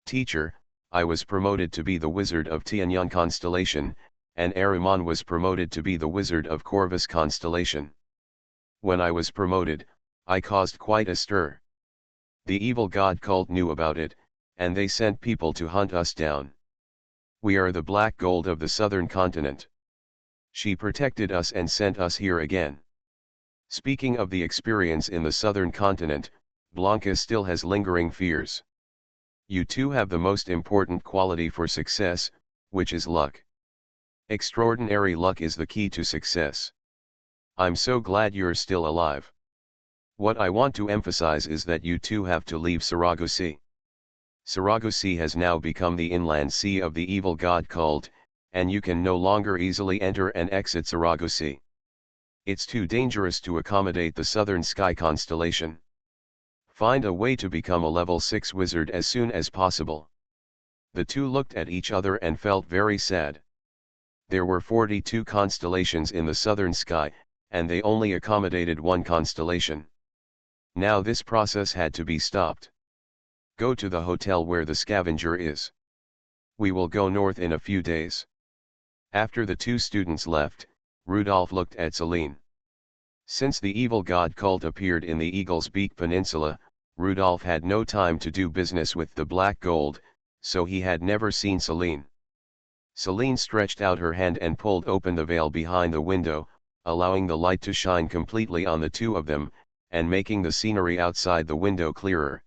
Teacher, I was promoted to be the Wizard of Tianyan Constellation, and Ahriman was promoted to be the Wizard of Corvus Constellation. When I was promoted, I caused quite a stir. The evil god cult knew about it, and they sent people to hunt us down. We are the Black Gold of the southern continent. She protected us and sent us here again. Speaking of the experience in the southern continent, Blanca still has lingering fears. You two have the most important quality for success, which is luck. Extraordinary luck is the key to success. I'm so glad you're still alive. What I want to emphasize is that you two have to leave Saragosi. Saragosi has now become the inland sea of the evil god cult, and you can no longer easily enter and exit Saragosi. It's too dangerous to accommodate the southern sky constellation. Find a way to become a level 6 wizard as soon as possible. The two looked at each other and felt very sad. There were 42 constellations in the southern sky, and they only accommodated one constellation. Now this process had to be stopped. Go to the hotel where the scavenger is. We will go north in a few days. After the two students left, Rudolph looked at Celine. Since the evil god cult appeared in the Eagle's Beak Peninsula, Rudolph had no time to do business with the black gold, so he had never seen Celine. Celine stretched out her hand and pulled open the veil behind the window, allowing the light to shine completely on the two of them, and making the scenery outside the window clearer.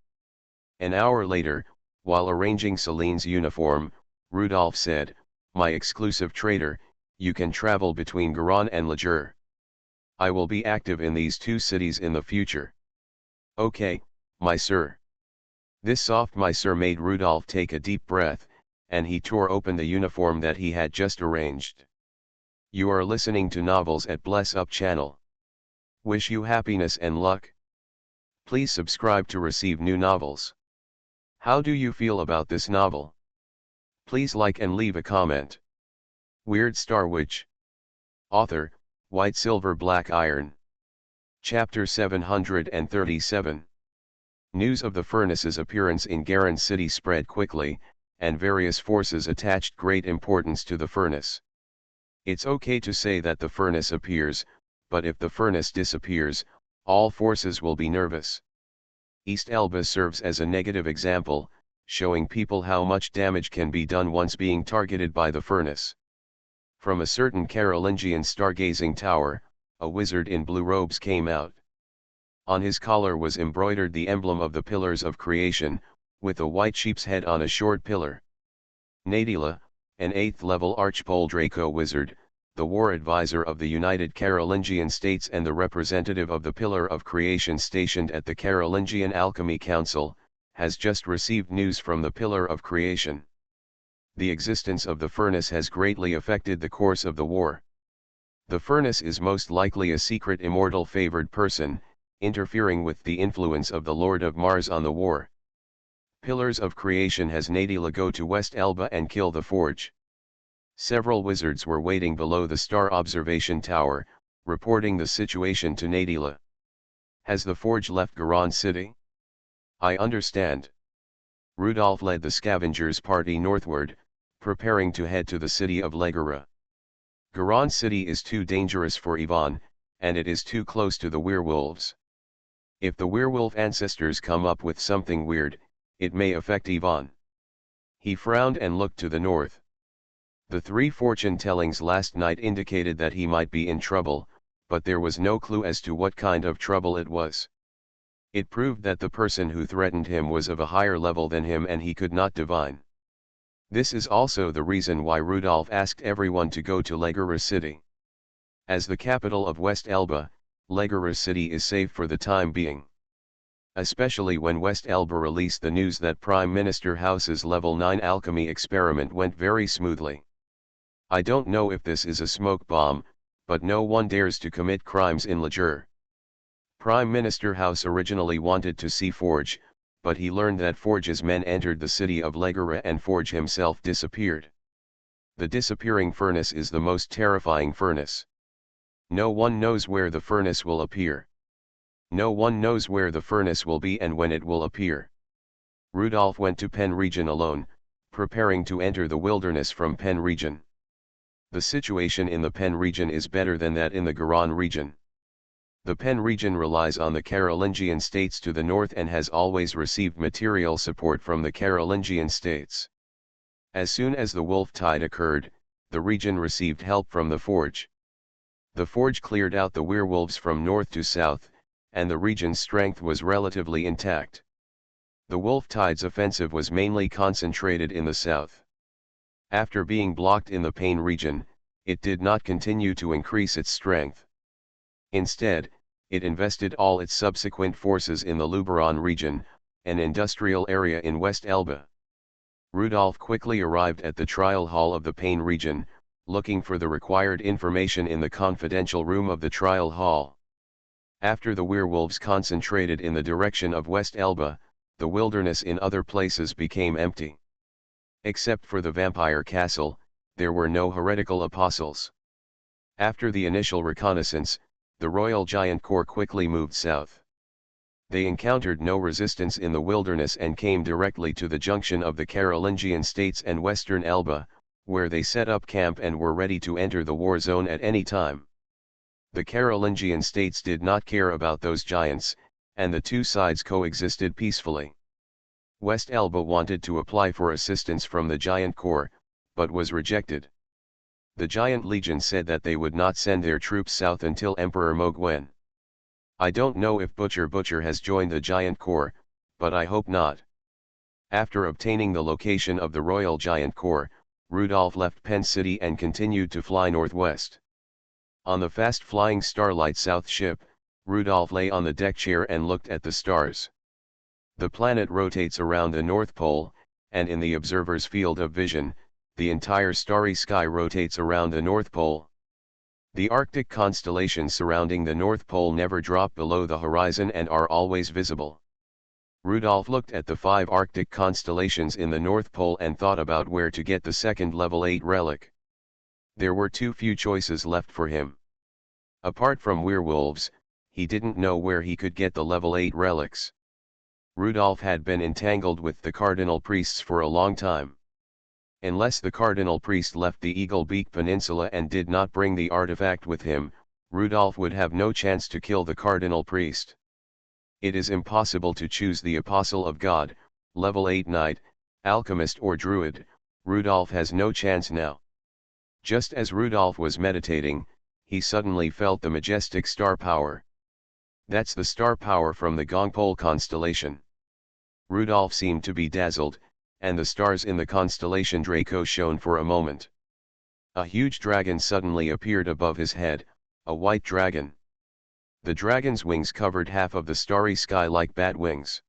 An hour later, while arranging Celine's uniform, Rudolph said, "My exclusive trader, you can travel between Garan and Leger. I will be active in these two cities in the future." "Okay, my sir." This soft "my sir" made Rudolph take a deep breath, and he tore open the uniform that he had just arranged. You are listening to Novels at Bless Up channel. Wish you happiness and luck. Please subscribe to receive new novels. How do you feel about this novel? Please like and leave a comment. Weird Star Witch. Author, White Silver Black Iron. Chapter 737. News of the furnace's appearance in Garan City spread quickly, and various forces attached great importance to the furnace. It's okay to say that the furnace appears, but if the furnace disappears, all forces will be nervous. East Elba serves as a negative example, showing people how much damage can be done once being targeted by the furnace. From a certain Carolingian stargazing tower, a wizard in blue robes came out. On his collar was embroidered the emblem of the Pillars of Creation, with a white sheep's head on a short pillar. Nadila, an 8th-level Archpole Draco wizard, the war advisor of the United Carolingian States and the representative of the Pillar of Creation stationed at the Carolingian Alchemy Council, has just received news from the Pillar of Creation. The existence of the furnace has greatly affected the course of the war. The furnace is most likely a secret immortal favored person, interfering with the influence of the Lord of Mars on the war. Pillars of Creation has Nadila go to West Elba and kill the forge. Several wizards were waiting below the star observation tower, reporting the situation to Nadila. Has the forge left Garan City? I understand. Rudolph led the scavengers party northward, preparing to head to the city of Legara. Garan City is too dangerous for Ivan, and it is too close to the werewolves. If the werewolf ancestors come up with something weird, it may affect Ivan. He frowned and looked to the north. The 3 fortune tellings last night indicated that he might be in trouble, but there was no clue as to what kind of trouble it was. It proved that the person who threatened him was of a higher level than him and he could not divine. This is also the reason why Rudolph asked everyone to go to Legara City. As the capital of West Elba, Legara City is safe for the time being. Especially when West Elba released the news that Prime Minister House's Level 9 alchemy experiment went very smoothly. I don't know if this is a smoke bomb, but no one dares to commit crimes in Leger. Prime Minister House originally wanted to see Forge, but he learned that Forge's men entered the city of Legara and Forge himself disappeared. The disappearing furnace is the most terrifying furnace. No one knows where the furnace will appear. No one knows where the furnace will be and when it will appear. Rudolph went to Pen region alone, preparing to enter the wilderness from Pen region. The situation in the Pen region is better than that in the Garan region. The Pen region relies on the Carolingian states to the north and has always received material support from the Carolingian states. As soon as the Wolf Tide occurred, the region received help from the Forge. The Forge cleared out the werewolves from north to south, and the region's strength was relatively intact. The Wolf Tide's offensive was mainly concentrated in the south. After being blocked in the Pain region, it did not continue to increase its strength. Instead, it invested all its subsequent forces in the Luberon region, an industrial area in West Elba. Rudolph quickly arrived at the trial hall of the Pain region, looking for the required information in the confidential room of the trial hall. After the werewolves concentrated in the direction of West Elba, the wilderness in other places became empty. Except for the vampire castle, there were no heretical apostles. After the initial reconnaissance, the Royal Giant Corps quickly moved south. They encountered no resistance in the wilderness and came directly to the junction of the Carolingian states and western Elba, where they set up camp and were ready to enter the war zone at any time. The Carolingian states did not care about those giants, and the two sides coexisted peacefully. West Elba wanted to apply for assistance from the Giant Corps, but was rejected. The Giant Legion said that they would not send their troops south until Emperor Mogwen. I don't know if Butcher has joined the Giant Corps, but I hope not. After obtaining the location of the Royal Giant Corps, Rudolph left Penn City and continued to fly northwest. On the fast-flying Starlight South ship, Rudolph lay on the deck chair and looked at the stars. The planet rotates around the North Pole, and in the observer's field of vision, the entire starry sky rotates around the North Pole. The Arctic constellations surrounding the North Pole never drop below the horizon and are always visible. Rudolph looked at the 5 Arctic constellations in the North Pole and thought about where to get the second level 8 relic. There were too few choices left for him. Apart from werewolves, he didn't know where he could get the level 8 relics. Rudolph had been entangled with the cardinal priests for a long time. Unless the cardinal priest left the Eagle Beak Peninsula and did not bring the artifact with him, Rudolph would have no chance to kill the cardinal priest. It is impossible to choose the Apostle of God, level 8 knight, alchemist or druid. Rudolph has no chance now. Just as Rudolph was meditating, he suddenly felt the majestic star power. That's the star power from the Gongpol constellation. Rudolph seemed to be dazzled, and the stars in the constellation Draco shone for a moment. A huge dragon suddenly appeared above his head, a white dragon. The dragon's wings covered half of the starry sky like bat wings.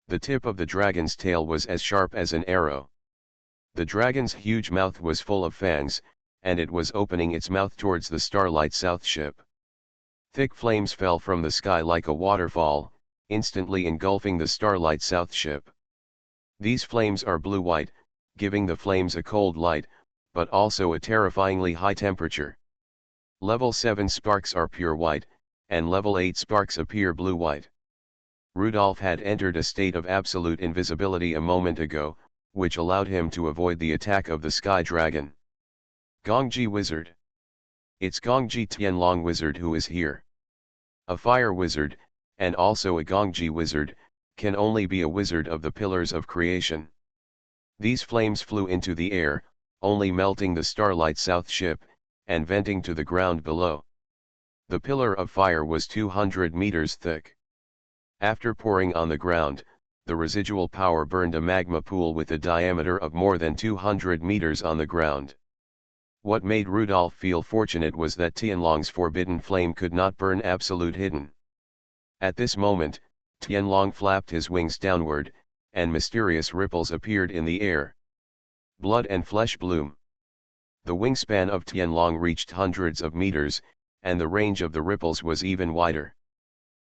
The tip of the dragon's tail was as sharp as an arrow. The dragon's huge mouth was full of fangs, and it was opening its mouth towards the Starlight South ship. Thick flames fell from the sky like a waterfall, instantly engulfing the Starlight South ship. These flames are blue-white, giving the flames a cold light, but also a terrifyingly high temperature. Level 7 sparks are pure white, and level 8 sparks appear blue-white. Rudolph had entered a state of absolute invisibility a moment ago, which allowed him to avoid the attack of the Sky Dragon. Gongji Wizard. It's Gongji Tianlong Wizard who is here. A fire wizard, and also a Gongji Wizard, can only be a wizard of the Pillars of Creation. These flames flew into the air, only melting the Starlight South ship, and venting to the ground below. The pillar of fire was 200 meters thick. After pouring on the ground, the residual power burned a magma pool with a diameter of more than 200 meters on the ground. What made Rudolph feel fortunate was that Tianlong's forbidden flame could not burn absolute hidden. At this moment, Tianlong flapped his wings downward, and mysterious ripples appeared in the air. Blood and flesh bloom. The wingspan of Tianlong reached hundreds of meters, and the range of the ripples was even wider.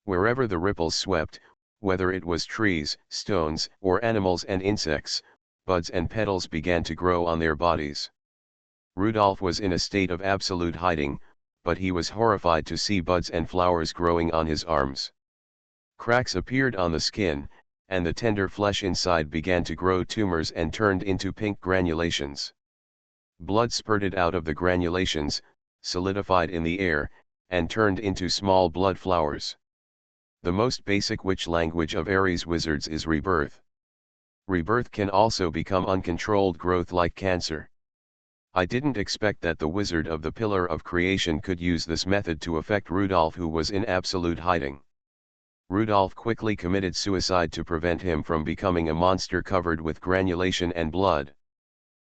Wherever the ripples swept, whether it was trees, stones, or animals and insects, buds and petals began to grow on their bodies. Rudolph was in a state of absolute hiding, but he was horrified to see buds and flowers growing on his arms. Cracks appeared on the skin, and the tender flesh inside began to grow tumors and turned into pink granulations. Blood spurted out of the granulations, solidified in the air, and turned into small blood flowers. The most basic witch language of Ares wizards is rebirth. Rebirth can also become uncontrolled growth like cancer. I didn't expect that the wizard of the Pillar of Creation could use this method to affect Rudolph, who was in absolute hiding. Rudolph quickly committed suicide to prevent him from becoming a monster covered with granulation and blood.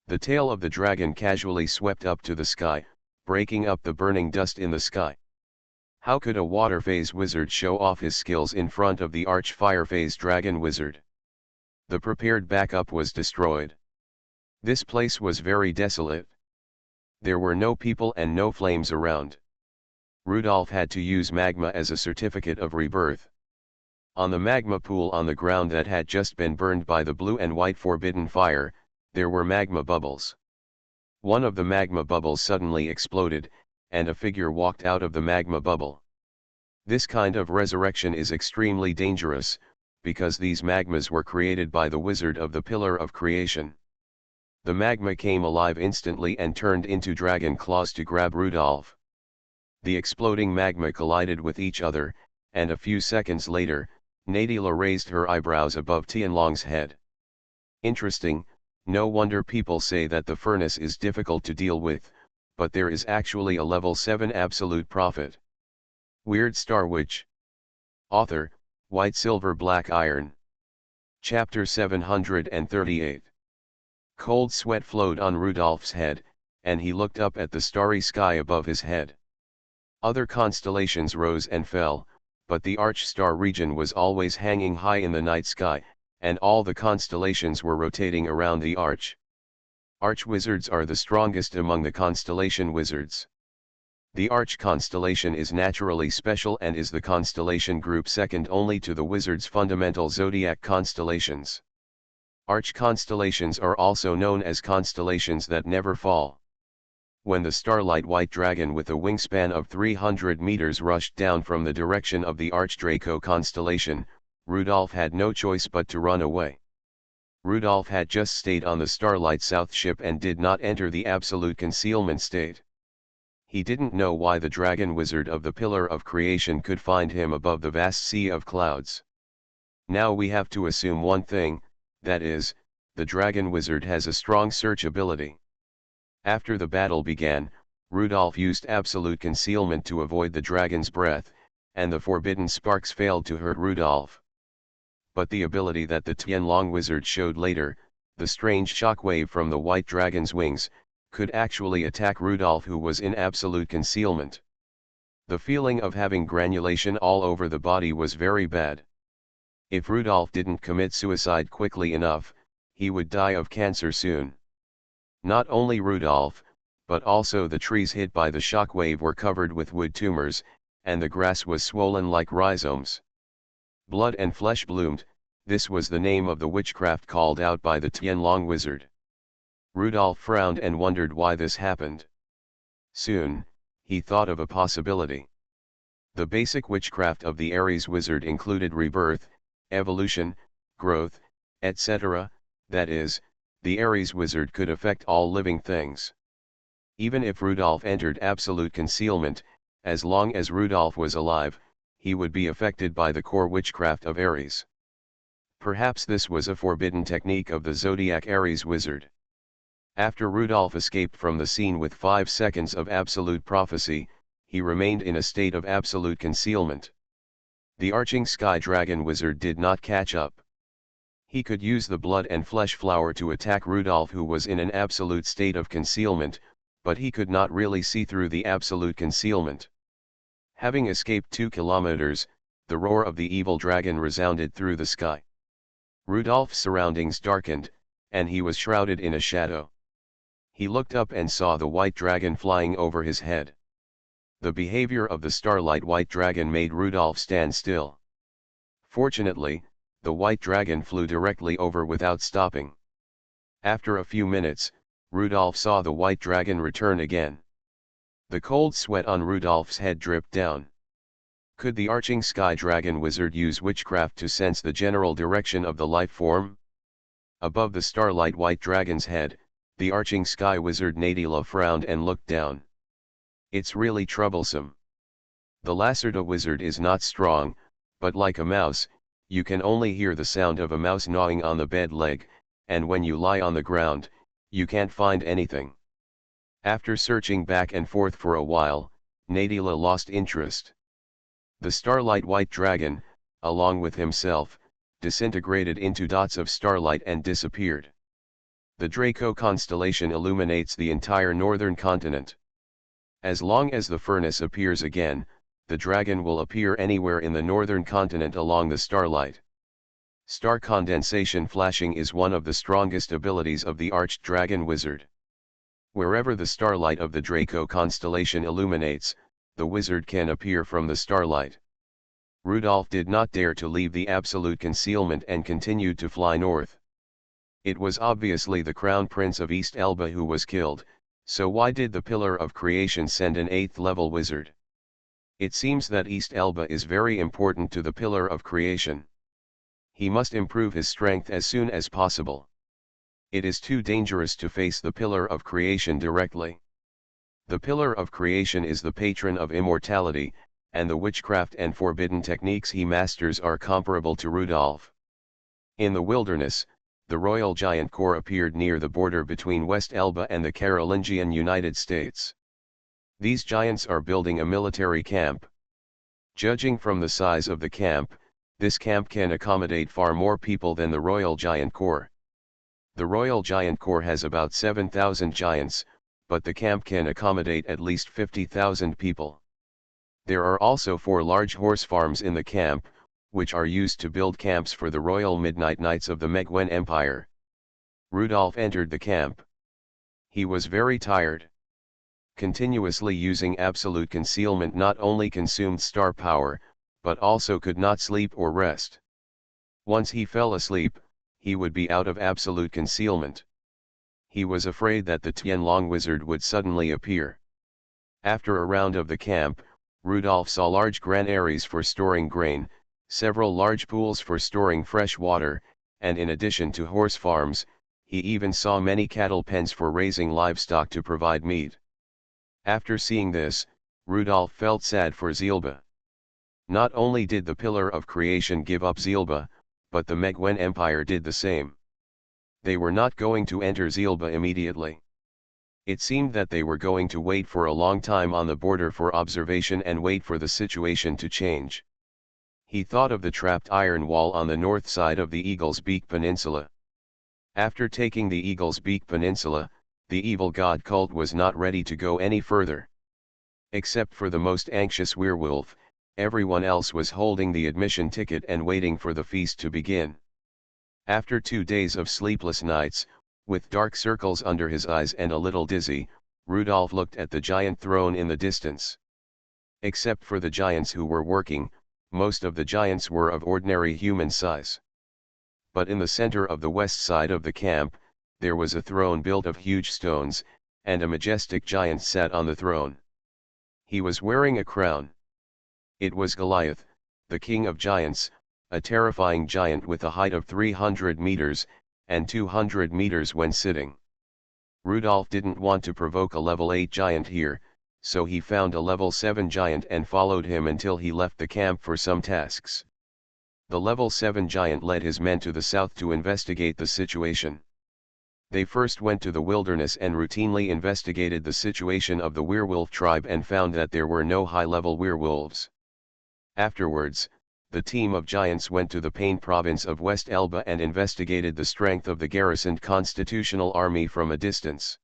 The tail of the dragon casually swept up to the sky, breaking up the burning dust in the sky. How could a water phase wizard show off his skills in front of the arch fire phase dragon wizard? The prepared backup was destroyed. This place was very desolate. There were no people and no flames around. Rudolph had to use magma as a certificate of rebirth. On the magma pool on the ground that had just been burned by the blue and white forbidden fire, there were magma bubbles. One of the magma bubbles suddenly exploded, and a figure walked out of the magma bubble. This kind of resurrection is extremely dangerous, because these magmas were created by the wizard of the Pillar of Creation. The magma came alive instantly and turned into dragon claws to grab Rudolph. The exploding magma collided with each other, and a few seconds later, Nadila raised her eyebrows above Tianlong's head. Interesting, no wonder people say that the furnace is difficult to deal with, but there is actually a level 7 absolute prophet. Weird Star Witch. Author, White Silver Black Iron. Chapter 738. Cold sweat flowed on Rudolph's head, and he looked up at the starry sky above his head. Other constellations rose and fell, but the Arch-star region was always hanging high in the night sky, and all the constellations were rotating around the Arch. Arch-wizards are the strongest among the constellation wizards. The Arch constellation is naturally special and is the constellation group second only to the wizard's fundamental zodiac constellations. Arch constellations are also known as constellations that never fall. When the starlight white dragon with a wingspan of 300 meters rushed down from the direction of the Arch Draco constellation, Rudolph had no choice but to run away. Rudolph had just stayed on the Starlight South ship and did not enter the absolute concealment state. He didn't know why the dragon wizard of the Pillar of Creation could find him above the vast sea of clouds. Now we have to assume one thing, that is, the dragon wizard has a strong search ability. After the battle began, Rudolph used absolute concealment to avoid the dragon's breath, and the forbidden sparks failed to hurt Rudolph. But the ability that the Tianlong wizard showed later, the strange shockwave from the white dragon's wings, could actually attack Rudolph, who was in absolute concealment. The feeling of having granulation all over the body was very bad. If Rudolph didn't commit suicide quickly enough, he would die of cancer soon. Not only Rudolph, but also the trees hit by the shockwave were covered with wood tumors, and the grass was swollen like rhizomes. Blood and flesh bloomed. This was the name of the witchcraft called out by the Tianlong wizard. Rudolph frowned and wondered why this happened. Soon, he thought of a possibility. The basic witchcraft of the Aries wizard included rebirth, evolution, growth, etc., that is, the Aries wizard could affect all living things. Even if Rudolph entered absolute concealment, as long as Rudolph was alive, he would be affected by the core witchcraft of Aries. Perhaps this was a forbidden technique of the zodiac Aries wizard. After Rudolph escaped from the scene with 5 seconds of absolute prophecy, he remained in a state of absolute concealment. The arching sky dragon wizard did not catch up. He could use the blood and flesh flower to attack Rudolph, who was in an absolute state of concealment, but he could not really see through the absolute concealment. Having escaped 2 kilometers, the roar of the evil dragon resounded through the sky. Rudolph's surroundings darkened, and he was shrouded in a shadow. He looked up and saw the white dragon flying over his head. The behavior of the starlight white dragon made Rudolph stand still. Fortunately, the white dragon flew directly over without stopping. After a few minutes, Rudolph saw the white dragon return again. The cold sweat on Rudolph's head dripped down. Could the arching sky dragon wizard use witchcraft to sense the general direction of the life form? Above the starlight white dragon's head, the arching sky wizard Nadila frowned and looked down. It's really troublesome. The Lacerda wizard is not strong, but like a mouse, you can only hear the sound of a mouse gnawing on the bed leg, and when you lie on the ground, you can't find anything. After searching back and forth for a while, Nadila lost interest. The starlight white dragon, along with himself, disintegrated into dots of starlight and disappeared. The Draco constellation illuminates the entire northern continent. As long as the furnace appears again, the dragon will appear anywhere in the northern continent along the starlight. Star condensation flashing is one of the strongest abilities of the arched dragon wizard. Wherever the starlight of the Draco constellation illuminates, the wizard can appear from the starlight. Rudolph did not dare to leave the absolute concealment and continued to fly north. It was obviously the crown prince of East Elba who was killed, so why did the Pillar of Creation send an 8th level wizard? It seems that East Elba is very important to the Pillar of Creation. He must improve his strength as soon as possible. It is too dangerous to face the Pillar of Creation directly. The Pillar of Creation is the patron of immortality, and the witchcraft and forbidden techniques he masters are comparable to Rudolph. In the wilderness, the Royal Giant Corps appeared near the border between West Elba and the Carolingian United States. These giants are building a military camp. Judging from the size of the camp, this camp can accommodate far more people than the Royal Giant Corps. The Royal Giant Corps has about 7,000 giants, but the camp can accommodate at least 50,000 people. There are also 4 large horse farms in the camp, which are used to build camps for the Royal Midnight Knights of the Megwen Empire. Rudolph entered the camp. He was very tired. Continuously using absolute concealment not only consumed star power, but also could not sleep or rest. Once he fell asleep, he would be out of absolute concealment. He was afraid that the Tianlong wizard would suddenly appear. After a round of the camp, Rudolph saw large granaries for storing grain, several large pools for storing fresh water, and in addition to horse farms, he even saw many cattle pens for raising livestock to provide meat. After seeing this, Rudolph felt sad for Zilba. Not only did the Pillar of Creation give up Zilba, but the Megwen Empire did the same. They were not going to enter Zilba immediately. It seemed that they were going to wait for a long time on the border for observation and wait for the situation to change. He thought of the trapped iron wall on the north side of the Eagle's Beak Peninsula. After taking the Eagle's Beak Peninsula, the evil god cult was not ready to go any further. Except for the most anxious werewolf, everyone else was holding the admission ticket and waiting for the feast to begin. After 2 days of sleepless nights, with dark circles under his eyes and a little dizzy, Rudolph looked at the giant throne in the distance. Except for the giants who were working, most of the giants were of ordinary human size. But in the center of the west side of the camp, there was a throne built of huge stones, and a majestic giant sat on the throne. He was wearing a crown. It was Goliath, the king of giants, a terrifying giant with a height of 300 meters, and 200 meters when sitting. Rudolph didn't want to provoke a level 8 giant here, so he found a level 7 giant and followed him until he left the camp for some tasks. The level 7 giant led his men to the south to investigate the situation. They first went to the wilderness and routinely investigated the situation of the werewolf tribe and found that there were no high-level werewolves. Afterwards, the team of giants went to the Pain province of West Elba and investigated the strength of the garrisoned constitutional army from a distance.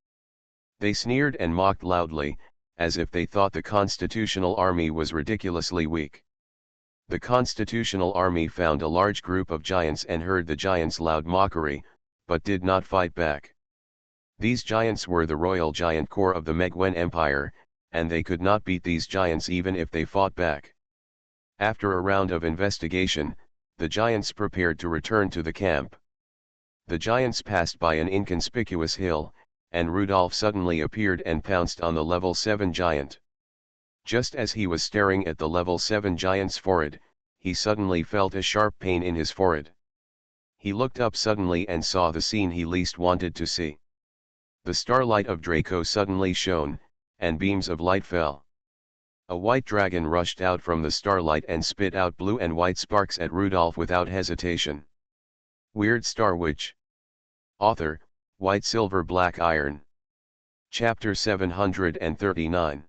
They sneered and mocked loudly, as if they thought the constitutional army was ridiculously weak. The constitutional army found a large group of giants and heard the giants' loud mockery, but did not fight back. These giants were the Royal Giant Corps of the Megwen Empire, and they could not beat these giants even if they fought back. After a round of investigation, the giants prepared to return to the camp. The giants passed by an inconspicuous hill, and Rudolph suddenly appeared and pounced on the level 7 giant. Just as he was staring at the level 7 giant's forehead, he suddenly felt a sharp pain in his forehead. He looked up suddenly and saw the scene he least wanted to see. The starlight of Draco suddenly shone, and beams of light fell. A white dragon rushed out from the starlight and spit out blue and white sparks at Rudolph without hesitation. Weird Star Witch. Author, White Silver Black Iron. Chapter 739.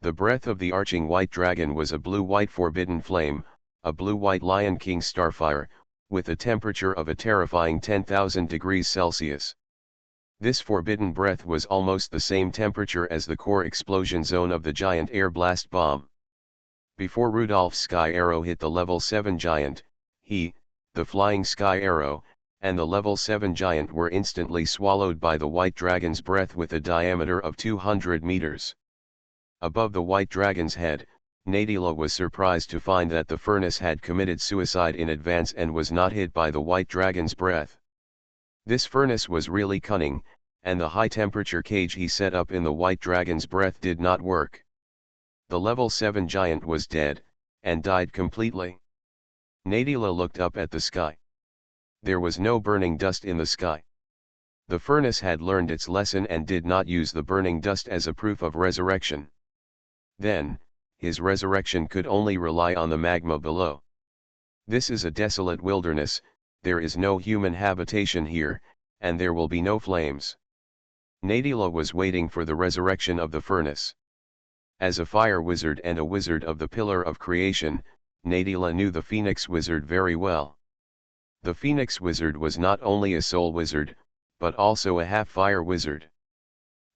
The breath of the arching white dragon was a blue-white forbidden flame, a blue-white Lion King starfire, with a temperature of a terrifying 10,000 degrees Celsius. This forbidden breath was almost the same temperature as the core explosion zone of the giant air blast bomb. Before Rudolph's sky arrow hit the level 7 giant, the flying sky arrow, and the level 7 giant were instantly swallowed by the white dragon's breath with a diameter of 200 meters. Above the white dragon's head, Nadila was surprised to find that the furnace had committed suicide in advance and was not hit by the white dragon's breath. This furnace was really cunning, and the high-temperature cage he set up in the white dragon's breath did not work. The level 7 giant was dead, and died completely. Nadila looked up at the sky. There was no burning dust in the sky. The furnace had learned its lesson and did not use the burning dust as a proof of resurrection. Then, his resurrection could only rely on the magma below. This is a desolate wilderness, there is no human habitation here, and there will be no flames. Nadila was waiting for the resurrection of the furnace. As a fire wizard and a wizard of the Pillar of Creation, Nadila knew the Phoenix Wizard very well. The Phoenix Wizard was not only a soul wizard, but also a half-fire wizard.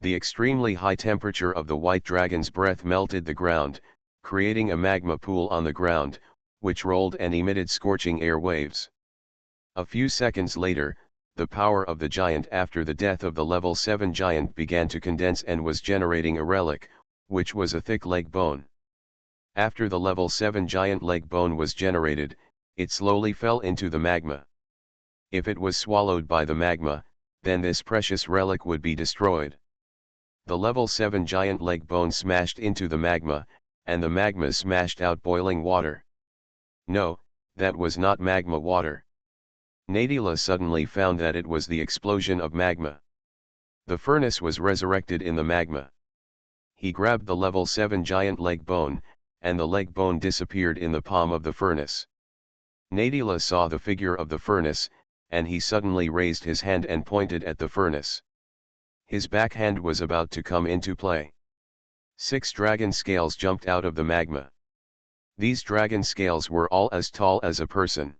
The extremely high temperature of the white dragon's breath melted the ground, creating a magma pool on the ground, which rolled and emitted scorching air waves. A few seconds later, the power of the giant after the death of the level 7 giant began to condense and was generating a relic, which was a thick leg bone. After the level 7 giant leg bone was generated, it slowly fell into the magma. If it was swallowed by the magma, then this precious relic would be destroyed. The level 7 giant leg bone smashed into the magma, and the magma smashed out boiling water. No, that was not magma water. Nadila suddenly found that it was the explosion of magma. The furnace was resurrected in the magma. He grabbed the level 7 giant leg bone, and the leg bone disappeared in the palm of the furnace. Nadila saw the figure of the furnace, and he suddenly raised his hand and pointed at the furnace. His backhand was about to come into play. 6 dragon scales jumped out of the magma. These dragon scales were all as tall as a person.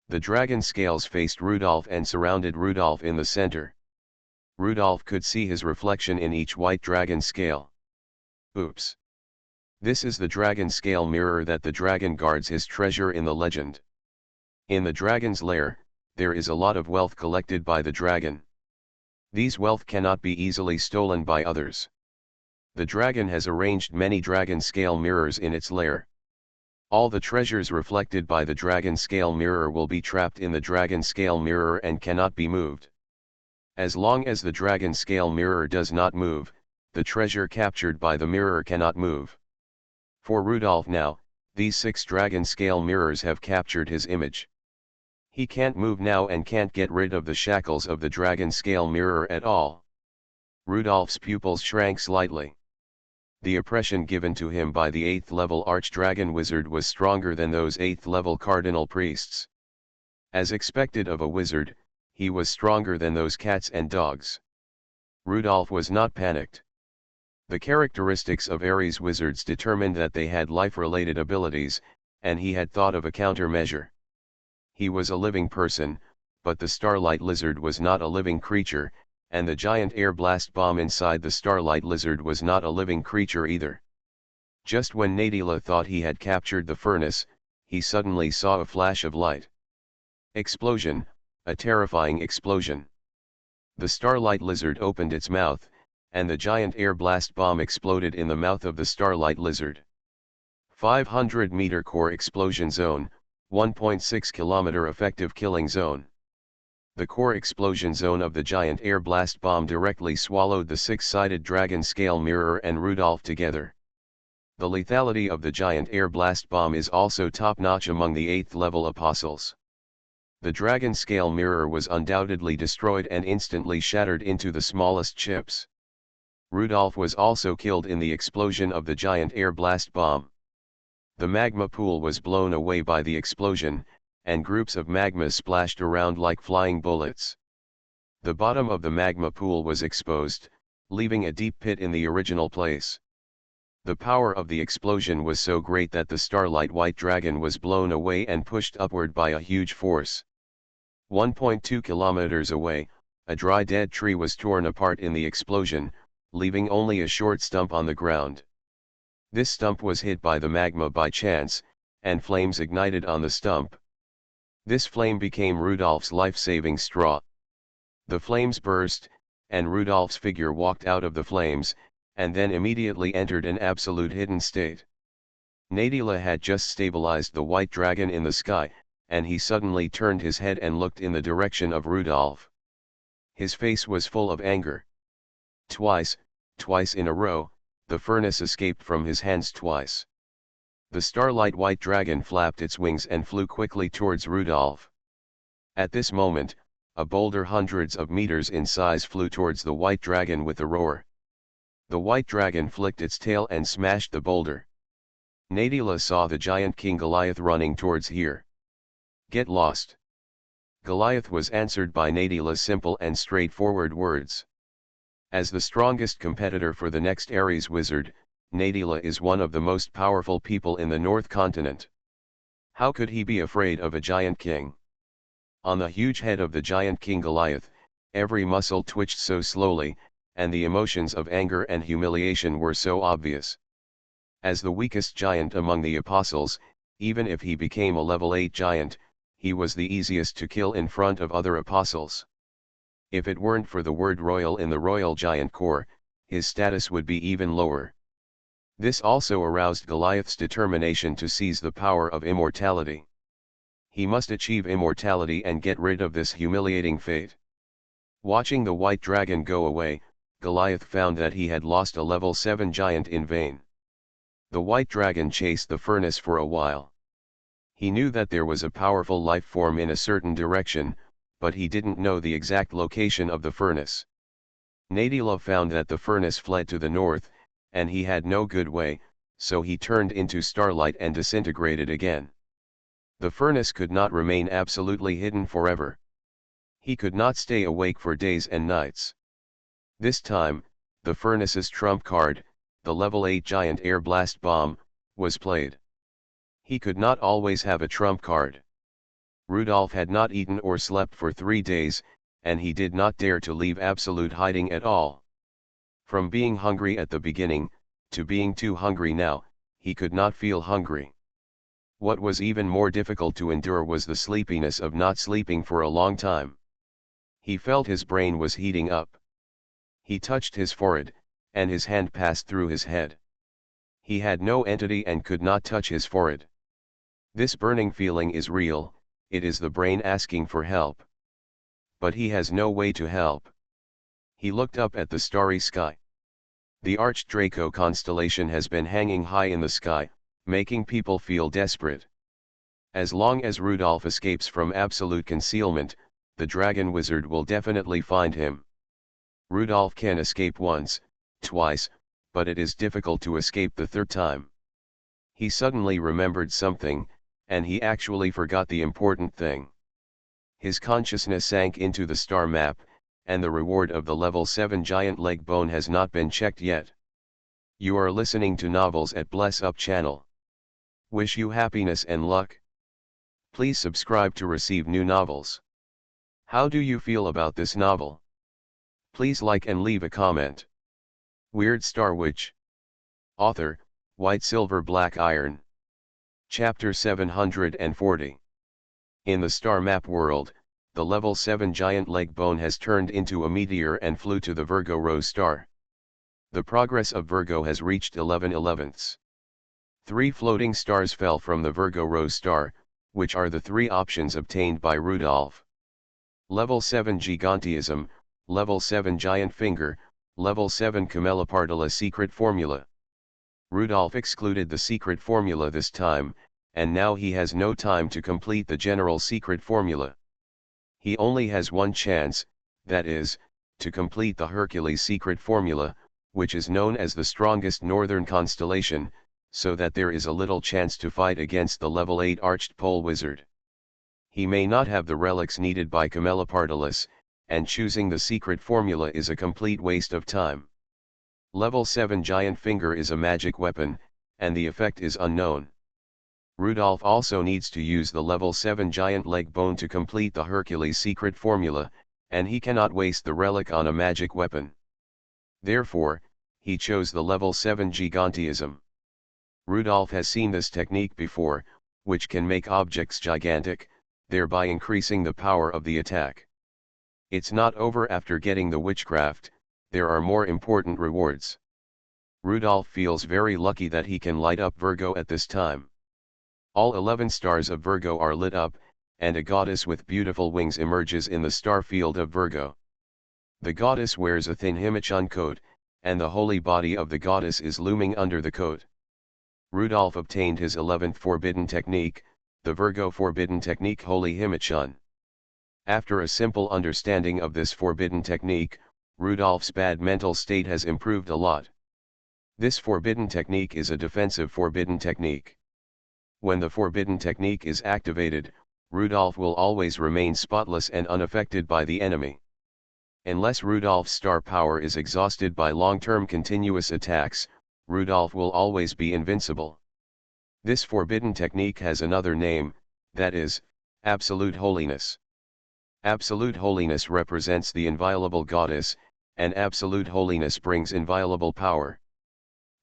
The dragon scales faced Rudolph and surrounded Rudolph in the center. Rudolph could see his reflection in each white dragon scale. Oops! This is the dragon scale mirror that the dragon guards his treasure in the legend. In the dragon's lair, there is a lot of wealth collected by the dragon. These wealth cannot be easily stolen by others. The dragon has arranged many dragon scale mirrors in its lair. All the treasures reflected by the dragon scale mirror will be trapped in the dragon scale mirror and cannot be moved. As long as the dragon scale mirror does not move, the treasure captured by the mirror cannot move. For Rudolph now, these 6 dragon scale mirrors have captured his image. He can't move now and can't get rid of the shackles of the dragon scale mirror at all. Rudolph's pupils shrank slightly. The oppression given to him by the 8th level Archdragon Wizard was stronger than those 8th level Cardinal Priests. As expected of a wizard, he was stronger than those cats and dogs. Rudolph was not panicked. The characteristics of Ares wizards determined that they had life-related abilities, and he had thought of a countermeasure. He was a living person, but the Starlight Lizard was not a living creature, and the giant air blast bomb inside the Starlight Lizard was not a living creature either. Just when Nadila thought he had captured the furnace, he suddenly saw a flash of light. Explosion, a terrifying explosion. The Starlight Lizard opened its mouth, and the giant air blast bomb exploded in the mouth of the Starlight Lizard. 500-meter core explosion zone, 1.6 km effective killing zone. The core explosion zone of the giant air blast bomb directly swallowed the 6-sided dragon scale mirror and Rudolph together. The lethality of the giant air blast bomb is also top-notch among the 8th level apostles. The dragon scale mirror was undoubtedly destroyed and instantly shattered into the smallest chips. Rudolph was also killed in the explosion of the giant air blast bomb. The magma pool was blown away by the explosion, and groups of magma splashed around like flying bullets. The bottom of the magma pool was exposed, leaving a deep pit in the original place. The power of the explosion was so great that the Starlight White Dragon was blown away and pushed upward by a huge force. 1.2 kilometers away, a dry dead tree was torn apart in the explosion, leaving only a short stump on the ground. This stump was hit by the magma by chance, and flames ignited on the stump. This flame became Rudolph's life-saving straw. The flames burst, and Rudolph's figure walked out of the flames, and then immediately entered an absolute hidden state. Nadila had just stabilized the white dragon in the sky, and he suddenly turned his head and looked in the direction of Rudolph. His face was full of anger. Twice in a row, the furnace escaped from his hands twice. The starlight white dragon flapped its wings and flew quickly towards Rudolph. At this moment, a boulder hundreds of meters in size flew towards the white dragon with a roar. The white dragon flicked its tail and smashed the boulder. Nadila saw the giant king Goliath running towards here. "Get lost." Goliath was answered by Nadila's simple and straightforward words. As the strongest competitor for the next Ares wizard, Nadila is one of the most powerful people in the North Continent. How could he be afraid of a giant king? On the huge head of the giant king Goliath, every muscle twitched so slowly, and the emotions of anger and humiliation were so obvious. As the weakest giant among the apostles, even if he became a level 8 giant, he was the easiest to kill in front of other apostles. If it weren't for the word royal in the royal giant core, his status would be even lower. This also aroused Goliath's determination to seize the power of immortality. He must achieve immortality and get rid of this humiliating fate. Watching the white dragon go away, Goliath found that he had lost a level 7 giant in vain. The white dragon chased the furnace for a while. He knew that there was a powerful life form in a certain direction, but he didn't know the exact location of the furnace. Nadila found that the furnace fled to the north, and he had no good way, so he turned into starlight and disintegrated again. The furnace could not remain absolutely hidden forever. He could not stay awake for days and nights. This time, the furnace's trump card, the level 8 giant air blast bomb, was played. He could not always have a trump card. Rudolph had not eaten or slept for 3 days, and he did not dare to leave absolute hiding at all. From being hungry at the beginning, to being too hungry now, he could not feel hungry. What was even more difficult to endure was the sleepiness of not sleeping for a long time. He felt his brain was heating up. He touched his forehead, and his hand passed through his head. He had no entity and could not touch his forehead. This burning feeling is real, it is the brain asking for help. But he has no way to help. He looked up at the starry sky. The Arched Draco constellation has been hanging high in the sky, making people feel desperate. As long as Rudolph escapes from absolute concealment, the dragon wizard will definitely find him. Rudolph can escape once, twice, but it is difficult to escape the third time. He suddenly remembered something, and he actually forgot the important thing. His consciousness sank into the star map, and the reward of the level 7 giant leg bone has not been checked yet. You are listening to Novels at Bless Up channel. Wish you happiness and luck. Please subscribe to receive new novels. How do you feel about this novel? Please like and leave a comment. Weird Star Witch. Author, White Silver Black Iron. Chapter 740. In the star map world, the level 7 giant leg bone has turned into a meteor and flew to the Virgo Rose star. The progress of Virgo has reached 11/11. 3 floating stars fell from the Virgo Rose star, which are the 3 options obtained by Rudolph. Level 7 Gigantism, Level 7 Giant Finger, Level 7 Camelopardala Secret Formula. Rudolph excluded the secret formula this time, and now he has no time to complete the general secret formula. He only has one chance, that is, to complete the Hercules secret formula, which is known as the strongest northern constellation, so that there is a little chance to fight against the level 8 arched pole wizard. He may not have the relics needed by Camelopardalus, and choosing the secret formula is a complete waste of time. Level 7 Giant Finger is a magic weapon, and the effect is unknown. Rudolph also needs to use the level 7 Giant Leg Bone to complete the Hercules secret formula, and he cannot waste the relic on a magic weapon. Therefore, he chose the level 7 Gigantism. Rudolph has seen this technique before, which can make objects gigantic, thereby increasing the power of the attack. It's not over after getting the witchcraft, there are more important rewards. Rudolph feels very lucky that he can light up Virgo at this time. All 11 stars of Virgo are lit up, and a goddess with beautiful wings emerges in the star field of Virgo. The goddess wears a thin himachon coat, and the holy body of the goddess is looming under the coat. Rudolph obtained his 11th forbidden technique, the Virgo forbidden technique Holy Himachon. After a simple understanding of this forbidden technique, Rudolph's bad mental state has improved a lot. This forbidden technique is a defensive forbidden technique. When the forbidden technique is activated, Rudolph will always remain spotless and unaffected by the enemy. Unless Rudolph's star power is exhausted by long-term continuous attacks, Rudolph will always be invincible. This forbidden technique has another name, that is, absolute holiness. Absolute holiness represents the inviolable goddess, and absolute holiness brings inviolable power.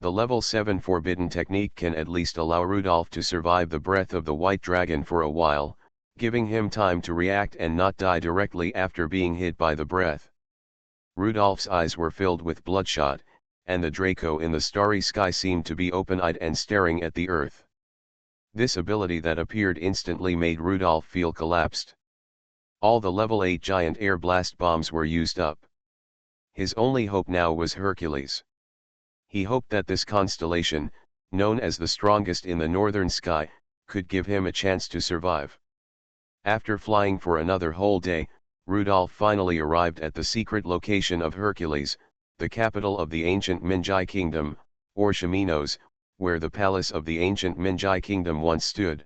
The level 7 forbidden technique can at least allow Rudolph to survive the breath of the white dragon for a while, giving him time to react and not die directly after being hit by the breath. Rudolph's eyes were filled with bloodshot, and the Draco in the starry sky seemed to be open-eyed and staring at the earth. This ability that appeared instantly made Rudolph feel collapsed. All the level 8 giant air blast bombs were used up. His only hope now was Hercules. He hoped that this constellation, known as the strongest in the northern sky, could give him a chance to survive. After flying for another whole day, Rudolph finally arrived at the secret location of Hercules, the capital of the ancient Minjai kingdom, or Shaminos, where the palace of the ancient Minjai kingdom once stood.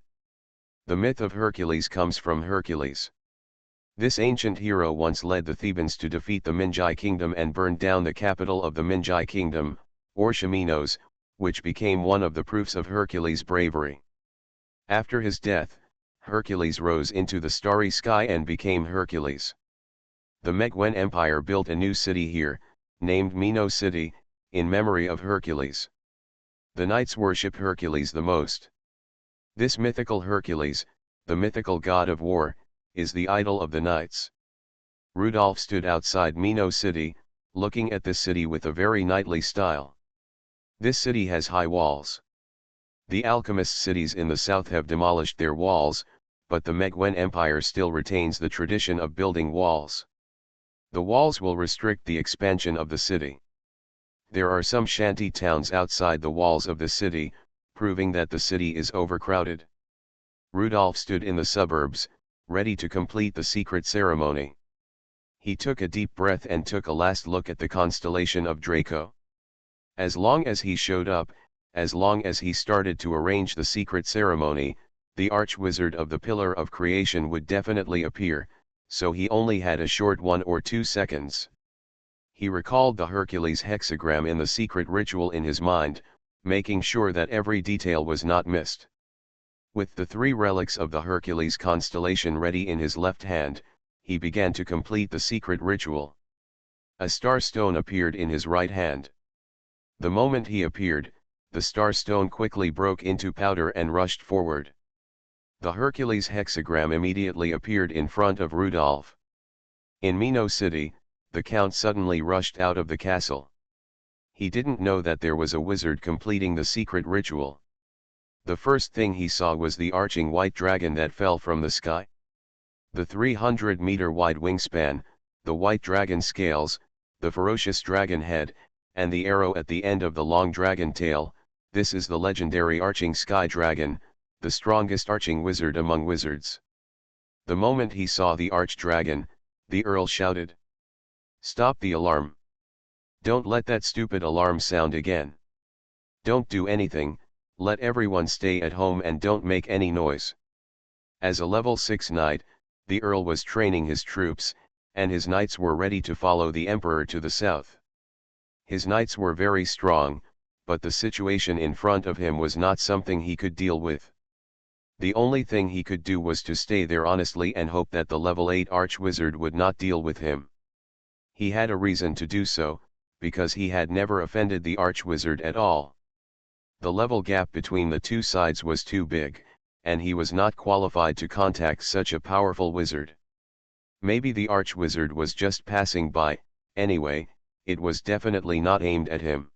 The myth of Hercules comes from Hercules. This ancient hero once led the Thebans to defeat the Minjai kingdom and burned down the capital of the Minjai kingdom, or Shaminos, which became one of the proofs of Hercules' bravery. After his death, Hercules rose into the starry sky and became Hercules. The Meguen Empire built a new city here, named Mino City, in memory of Hercules. The knights worship Hercules the most. This mythical Hercules, the mythical god of war, is the idol of the knights. Rudolph stood outside Mino City, looking at this city with a very knightly style. This city has high walls. The alchemist cities in the south have demolished their walls, but the Meguen Empire still retains the tradition of building walls. The walls will restrict the expansion of the city. There are some shanty towns outside the walls of the city, proving that the city is overcrowded. Rudolph stood in the suburbs, ready to complete the secret ceremony. He took a deep breath and took a last look at the constellation of Draco. As long as he showed up, as long as he started to arrange the secret ceremony, the arch-wizard of the Pillar of Creation would definitely appear, so he only had a short 1 or 2 seconds. He recalled the Hercules hexagram in the secret ritual in his mind, making sure that every detail was not missed. With the 3 relics of the Hercules constellation ready in his left hand, he began to complete the secret ritual. A star stone appeared in his right hand. The moment he appeared, the star stone quickly broke into powder and rushed forward. The Hercules hexagram immediately appeared in front of Rudolph. In Mino City, the Count suddenly rushed out of the castle. He didn't know that there was a wizard completing the secret ritual. The first thing he saw was the arching white dragon that fell from the sky. The 300-meter wide wingspan, the white dragon scales, the ferocious dragon head, and the arrow at the end of the long dragon tail, this is the legendary arching sky dragon, the strongest arching wizard among wizards. The moment he saw the arch-dragon, the Earl shouted, "Stop the alarm! Don't let that stupid alarm sound again! Don't do anything, let everyone stay at home and don't make any noise." As a level 6 knight, the Earl was training his troops, and his knights were ready to follow the Emperor to the south. His knights were very strong, but the situation in front of him was not something he could deal with. The only thing he could do was to stay there honestly and hope that the level 8 arch-wizard would not deal with him. He had a reason to do so, because he had never offended the arch-wizard at all. The level gap between the two sides was too big, and he was not qualified to contact such a powerful wizard. Maybe the archwizard was just passing by. Anyway, it was definitely not aimed at him.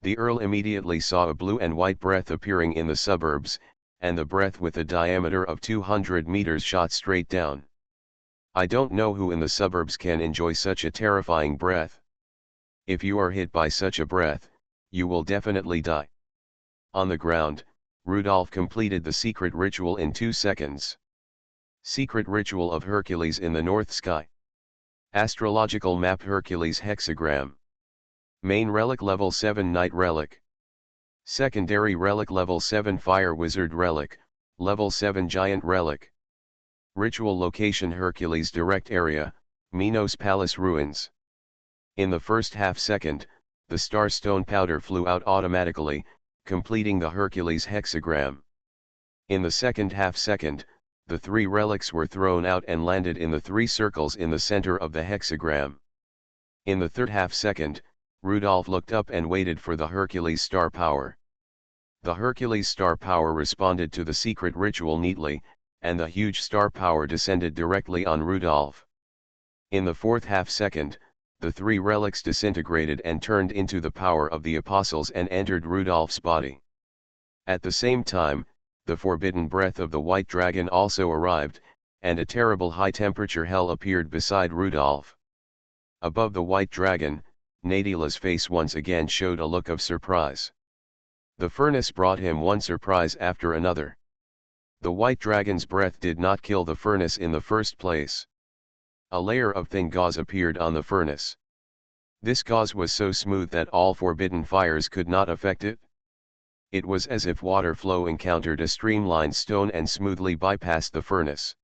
The Earl immediately saw a blue and white breath appearing in the suburbs, and the breath with a diameter of 200 meters shot straight down. I don't know who in the suburbs can enjoy such a terrifying breath. If you are hit by such a breath, you will definitely die. On the ground, Rudolph completed the secret ritual in 2 seconds. Secret ritual of Hercules in the North Sky. Astrological map Hercules hexagram. Main relic level 7 Night relic. Secondary relic level 7 Fire Wizard relic, level 7 Giant relic. Ritual location Hercules direct area, Minos Palace ruins. In the first half second, the star stone powder flew out automatically, completing the Hercules hexagram. In the second half second, the 3 relics were thrown out and landed in the 3 circles in the center of the hexagram. In the third half second, Rudolph looked up and waited for the Hercules star power. The Hercules star power responded to the secret ritual neatly, and the huge star power descended directly on Rudolph. In the fourth half second, the 3 relics disintegrated and turned into the power of the apostles and entered Rudolph's body. At the same time, the forbidden breath of the white dragon also arrived, and a terrible high-temperature hell appeared beside Rudolph. Above the white dragon, Nadila's face once again showed a look of surprise. The furnace brought him one surprise after another. The white dragon's breath did not kill the furnace in the first place. A layer of thin gauze appeared on the furnace. This gauze was so smooth that all forbidden fires could not affect it. It was as if water flow encountered a streamlined stone and smoothly bypassed the furnace.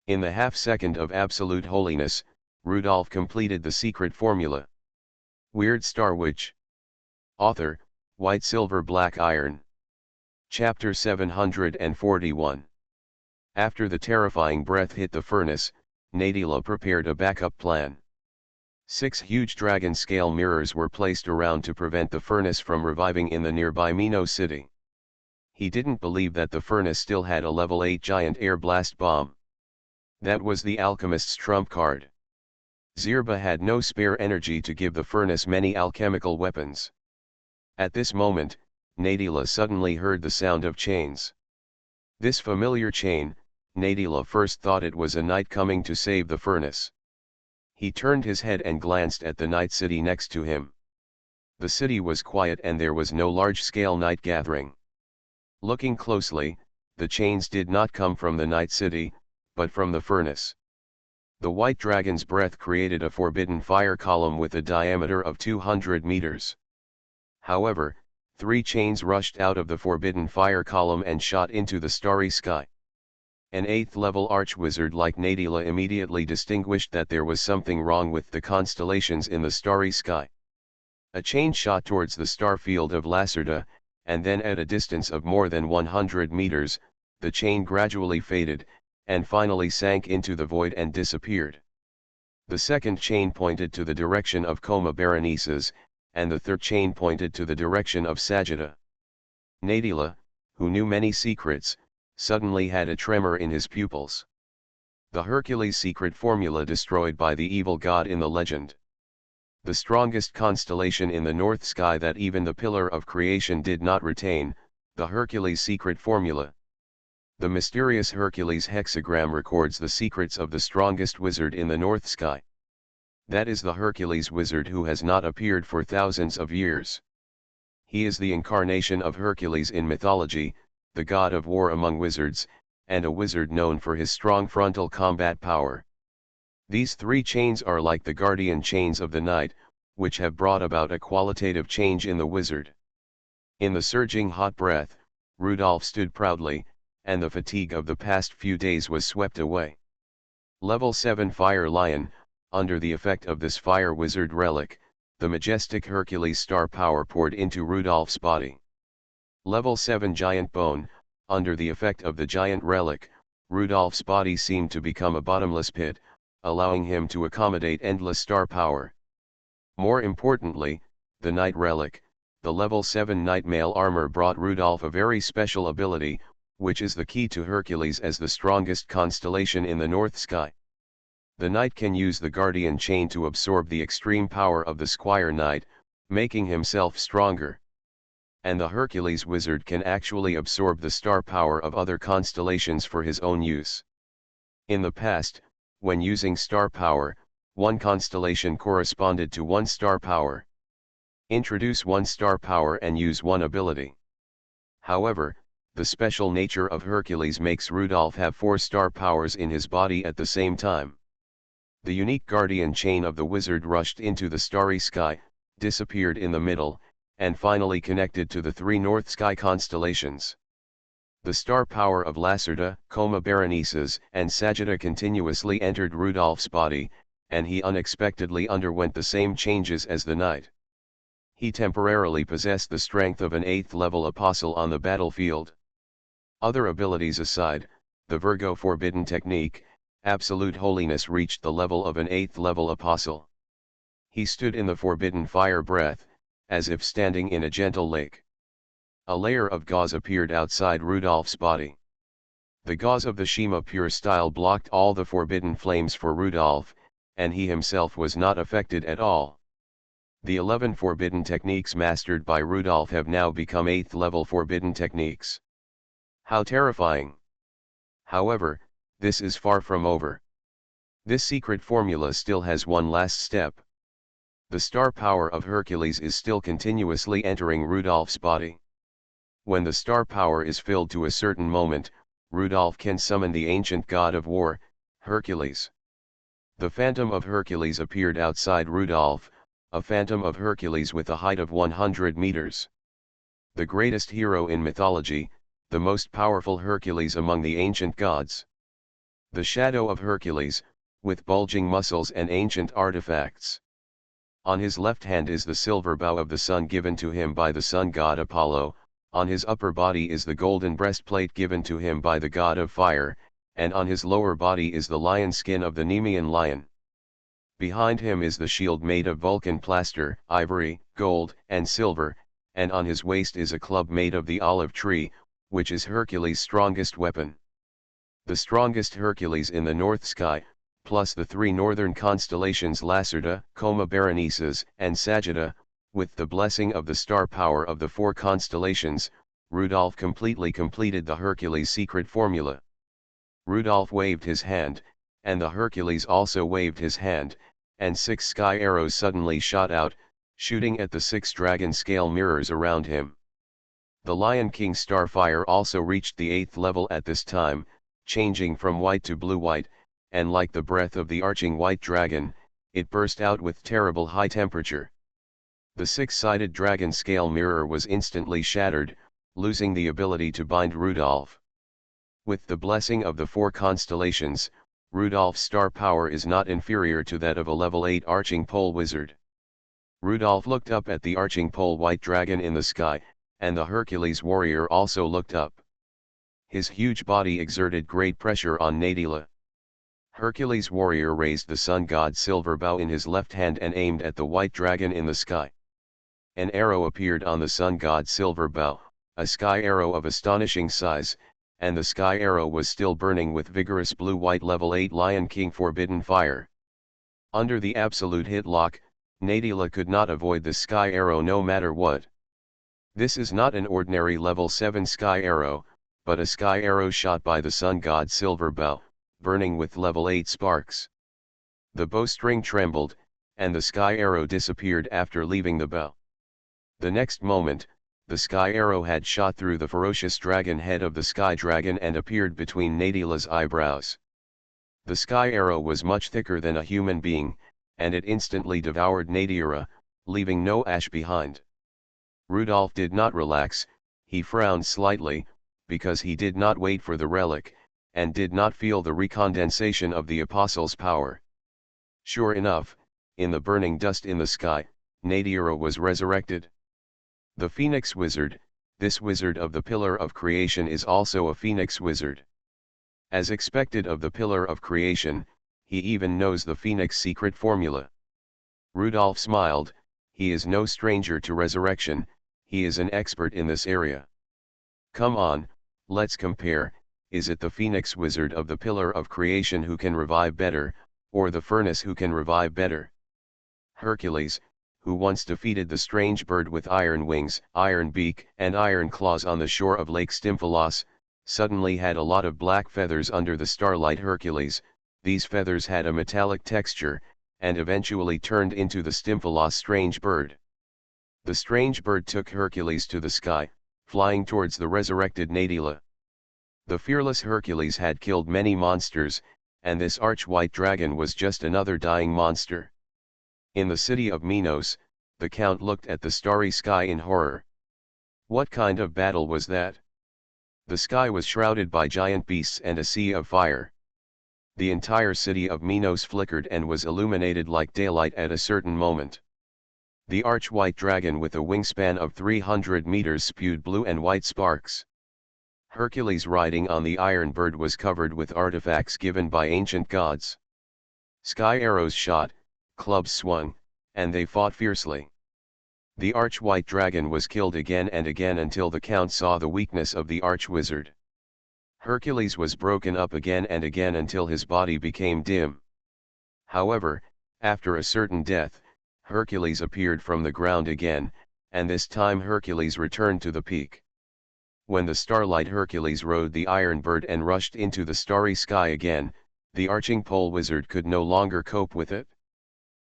In the half second of absolute holiness, Rudolph completed the secret formula. Weird Star Witch. Author, White Silver Black Iron. Chapter 741. After the terrifying breath hit the furnace, Nadila prepared a backup plan. 6 huge dragon-scale mirrors were placed around to prevent the furnace from reviving in the nearby Minos city. He didn't believe that the furnace still had a level 8 giant air blast bomb. That was the alchemist's trump card. Zirba had no spare energy to give the furnace many alchemical weapons. At this moment, Nadila suddenly heard the sound of chains. This familiar chain, Nadila first thought it was a knight coming to save the furnace. He turned his head and glanced at the night city next to him. The city was quiet and there was no large-scale night gathering. Looking closely, the chains did not come from the night city, but from the furnace. The white dragon's breath created a forbidden fire column with a diameter of 200 meters. However, 3 chains rushed out of the forbidden fire column and shot into the starry sky. An 8th-level archwizard like Nadila immediately distinguished that there was something wrong with the constellations in the starry sky. A chain shot towards the star field of Lacerda, and then at a distance of more than 100 meters, the chain gradually faded, and finally sank into the void and disappeared. The second chain pointed to the direction of Coma Berenices, and the third chain pointed to the direction of Sagitta. Nadila, who knew many secrets, suddenly had a tremor in his pupils. The Hercules secret formula destroyed by the evil god in the legend. The strongest constellation in the north sky that even the pillar of creation did not retain, the Hercules secret formula. The mysterious Hercules hexagram records the secrets of the strongest wizard in the north sky. That is the Hercules wizard who has not appeared for thousands of years. He is the incarnation of Hercules in mythology, the god of war among wizards, and a wizard known for his strong frontal combat power. These 3 chains are like the guardian chains of the night, which have brought about a qualitative change in the wizard. In the surging hot breath, Rudolph stood proudly, and the fatigue of the past few days was swept away. Level 7 Fire Lion. Under the effect of this fire wizard relic, the majestic Hercules star power poured into Rudolph's body. Level 7 Giant Bone. Under the effect of the giant relic, Rudolph's body seemed to become a bottomless pit, allowing him to accommodate endless star power. More importantly, the Night relic, the level 7 Night Mail armor brought Rudolph a very special ability, which is the key to Hercules as the strongest constellation in the north sky. The knight can use the guardian chain to absorb the extreme power of the squire knight, making himself stronger. And the Hercules wizard can actually absorb the star power of other constellations for his own use. In the past, when using star power, one constellation corresponded to one star power. Introduce one star power and use one ability. However, the special nature of Hercules makes Rudolph have 4 star powers in his body at the same time. The unique guardian chain of the wizard rushed into the starry sky, disappeared in the middle, and finally connected to the 3 north sky constellations. The star power of Lacerta, Coma Berenices, and Sagitta continuously entered Rudolph's body, and he unexpectedly underwent the same changes as the knight. He temporarily possessed the strength of an 8th level apostle on the battlefield. Other abilities aside, the Virgo Forbidden Technique, Absolute Holiness reached the level of an 8th level apostle. He stood in the forbidden fire breath, as if standing in a gentle lake. A layer of gauze appeared outside Rudolph's body. The gauze of the Shima pure style blocked all the forbidden flames for Rudolph, and he himself was not affected at all. The 11 forbidden techniques mastered by Rudolph have now become 8th level forbidden techniques. How terrifying! However, this is far from over. This secret formula still has one last step. The star power of Hercules is still continuously entering Rudolph's body. When the star power is filled to a certain moment, Rudolph can summon the ancient god of war, Hercules. The phantom of Hercules appeared outside Rudolph, a phantom of Hercules with a height of 100 meters. The greatest hero in mythology, the most powerful Hercules among the ancient gods. The shadow of Hercules, with bulging muscles and ancient artifacts. On his left hand is the silver bow of the sun given to him by the sun god Apollo, on his upper body is the golden breastplate given to him by the god of fire, and on his lower body is the lion skin of the Nemean lion. Behind him is the shield made of Vulcan plaster, ivory, gold, and silver, and on his waist is a club made of the olive tree, which is Hercules' strongest weapon. The strongest Hercules in the north sky, plus the 3 northern constellations Lacerta, Coma Berenices, and Sagitta, with the blessing of the star power of the 4 constellations, Rudolph completely completed the Hercules secret formula. Rudolph waved his hand, and the Hercules also waved his hand, and 6 sky arrows suddenly shot out, shooting at the 6 dragon scale mirrors around him. The Lion King Starfire also reached the 8th level at this time, changing from white to blue-white, and like the breath of the arching white dragon, it burst out with terrible high temperature. The 6-sided dragon scale mirror was instantly shattered, losing the ability to bind Rudolph. With the blessing of the 4 constellations, Rudolph's star power is not inferior to that of a level 8 arching pole wizard. Rudolph looked up at the arching pole white dragon in the sky, and the Hercules warrior also looked up. His huge body exerted great pressure on Nadila. Hercules warrior raised the sun god's silver bow in his left hand and aimed at the white dragon in the sky. An arrow appeared on the sun god's silver bow, a sky arrow of astonishing size, and the sky arrow was still burning with vigorous blue-white level 8 Lion King forbidden fire. Under the absolute hit lock, Nadila could not avoid the sky arrow no matter what. This is not an ordinary level 7 sky arrow, but a sky arrow shot by the sun god's silver bow, burning with level 8 sparks. The bowstring trembled, and the sky arrow disappeared after leaving the bow. The next moment, the sky arrow had shot through the ferocious dragon head of the sky dragon and appeared between Nadila's eyebrows. The sky arrow was much thicker than a human being, and it instantly devoured Nadira, leaving no ash behind. Rudolph did not relax, he frowned slightly, because he did not wait for the relic, and did not feel the recondensation of the apostle's power. Sure enough, in the burning dust in the sky, Nadira was resurrected. The Phoenix Wizard, this wizard of the Pillar of Creation is also a Phoenix Wizard. As expected of the Pillar of Creation, he even knows the Phoenix secret formula. Rudolph smiled, he is no stranger to resurrection, he is an expert in this area. Come on, let's compare, is it the Phoenix Wizard of the Pillar of Creation who can revive better, or the Furnace who can revive better? Hercules, who once defeated the strange bird with iron wings, iron beak, and iron claws on the shore of Lake Stymphalos, suddenly had a lot of black feathers under the starlight. Hercules, these feathers had a metallic texture, and eventually turned into the Stymphalos strange bird. The strange bird took Hercules to the sky, flying towards the resurrected Nadila. The fearless Hercules had killed many monsters, and this arch-white dragon was just another dying monster. In the city of Minos, the count looked at the starry sky in horror. What kind of battle was that? The sky was shrouded by giant beasts and a sea of fire. The entire city of Minos flickered and was illuminated like daylight at a certain moment. The arch-white dragon with a wingspan of 300 meters spewed blue and white sparks. Hercules riding on the iron bird was covered with artifacts given by ancient gods. Sky arrows shot, clubs swung, and they fought fiercely. The arch-white dragon was killed again and again until the count saw the weakness of the arch-wizard. Hercules was broken up again and again until his body became dim. However, after a certain death, Hercules appeared from the ground again, and this time Hercules returned to the peak. When the starlight Hercules rode the iron bird and rushed into the starry sky again, the arching pole wizard could no longer cope with it.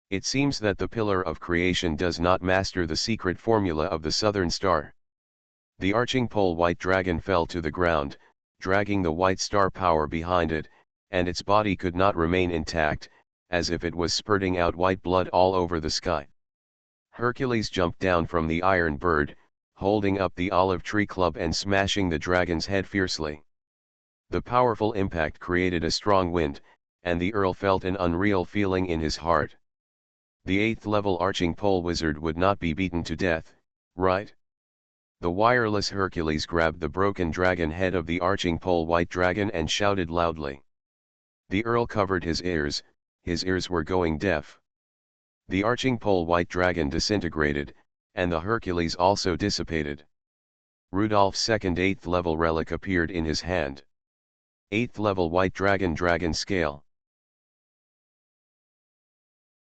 It seems that the pillar of creation does not master the secret formula of the southern star. The arching pole white dragon fell to the ground, dragging the white star power behind it, and its body could not remain intact, as if it was spurting out white blood all over the sky. Hercules jumped down from the iron bird, holding up the olive tree club and smashing the dragon's head fiercely. The powerful impact created a strong wind, and the Earl felt an unreal feeling in his heart. The 8th level arching pole wizard would not be beaten to death, right? The wireless Hercules grabbed the broken dragon head of the arching pole white dragon and shouted loudly. The Earl covered his ears were going deaf. The arching pole white dragon disintegrated, and the Hercules also dissipated. Rudolph's second 8th level relic appeared in his hand. 8th level white dragon scale.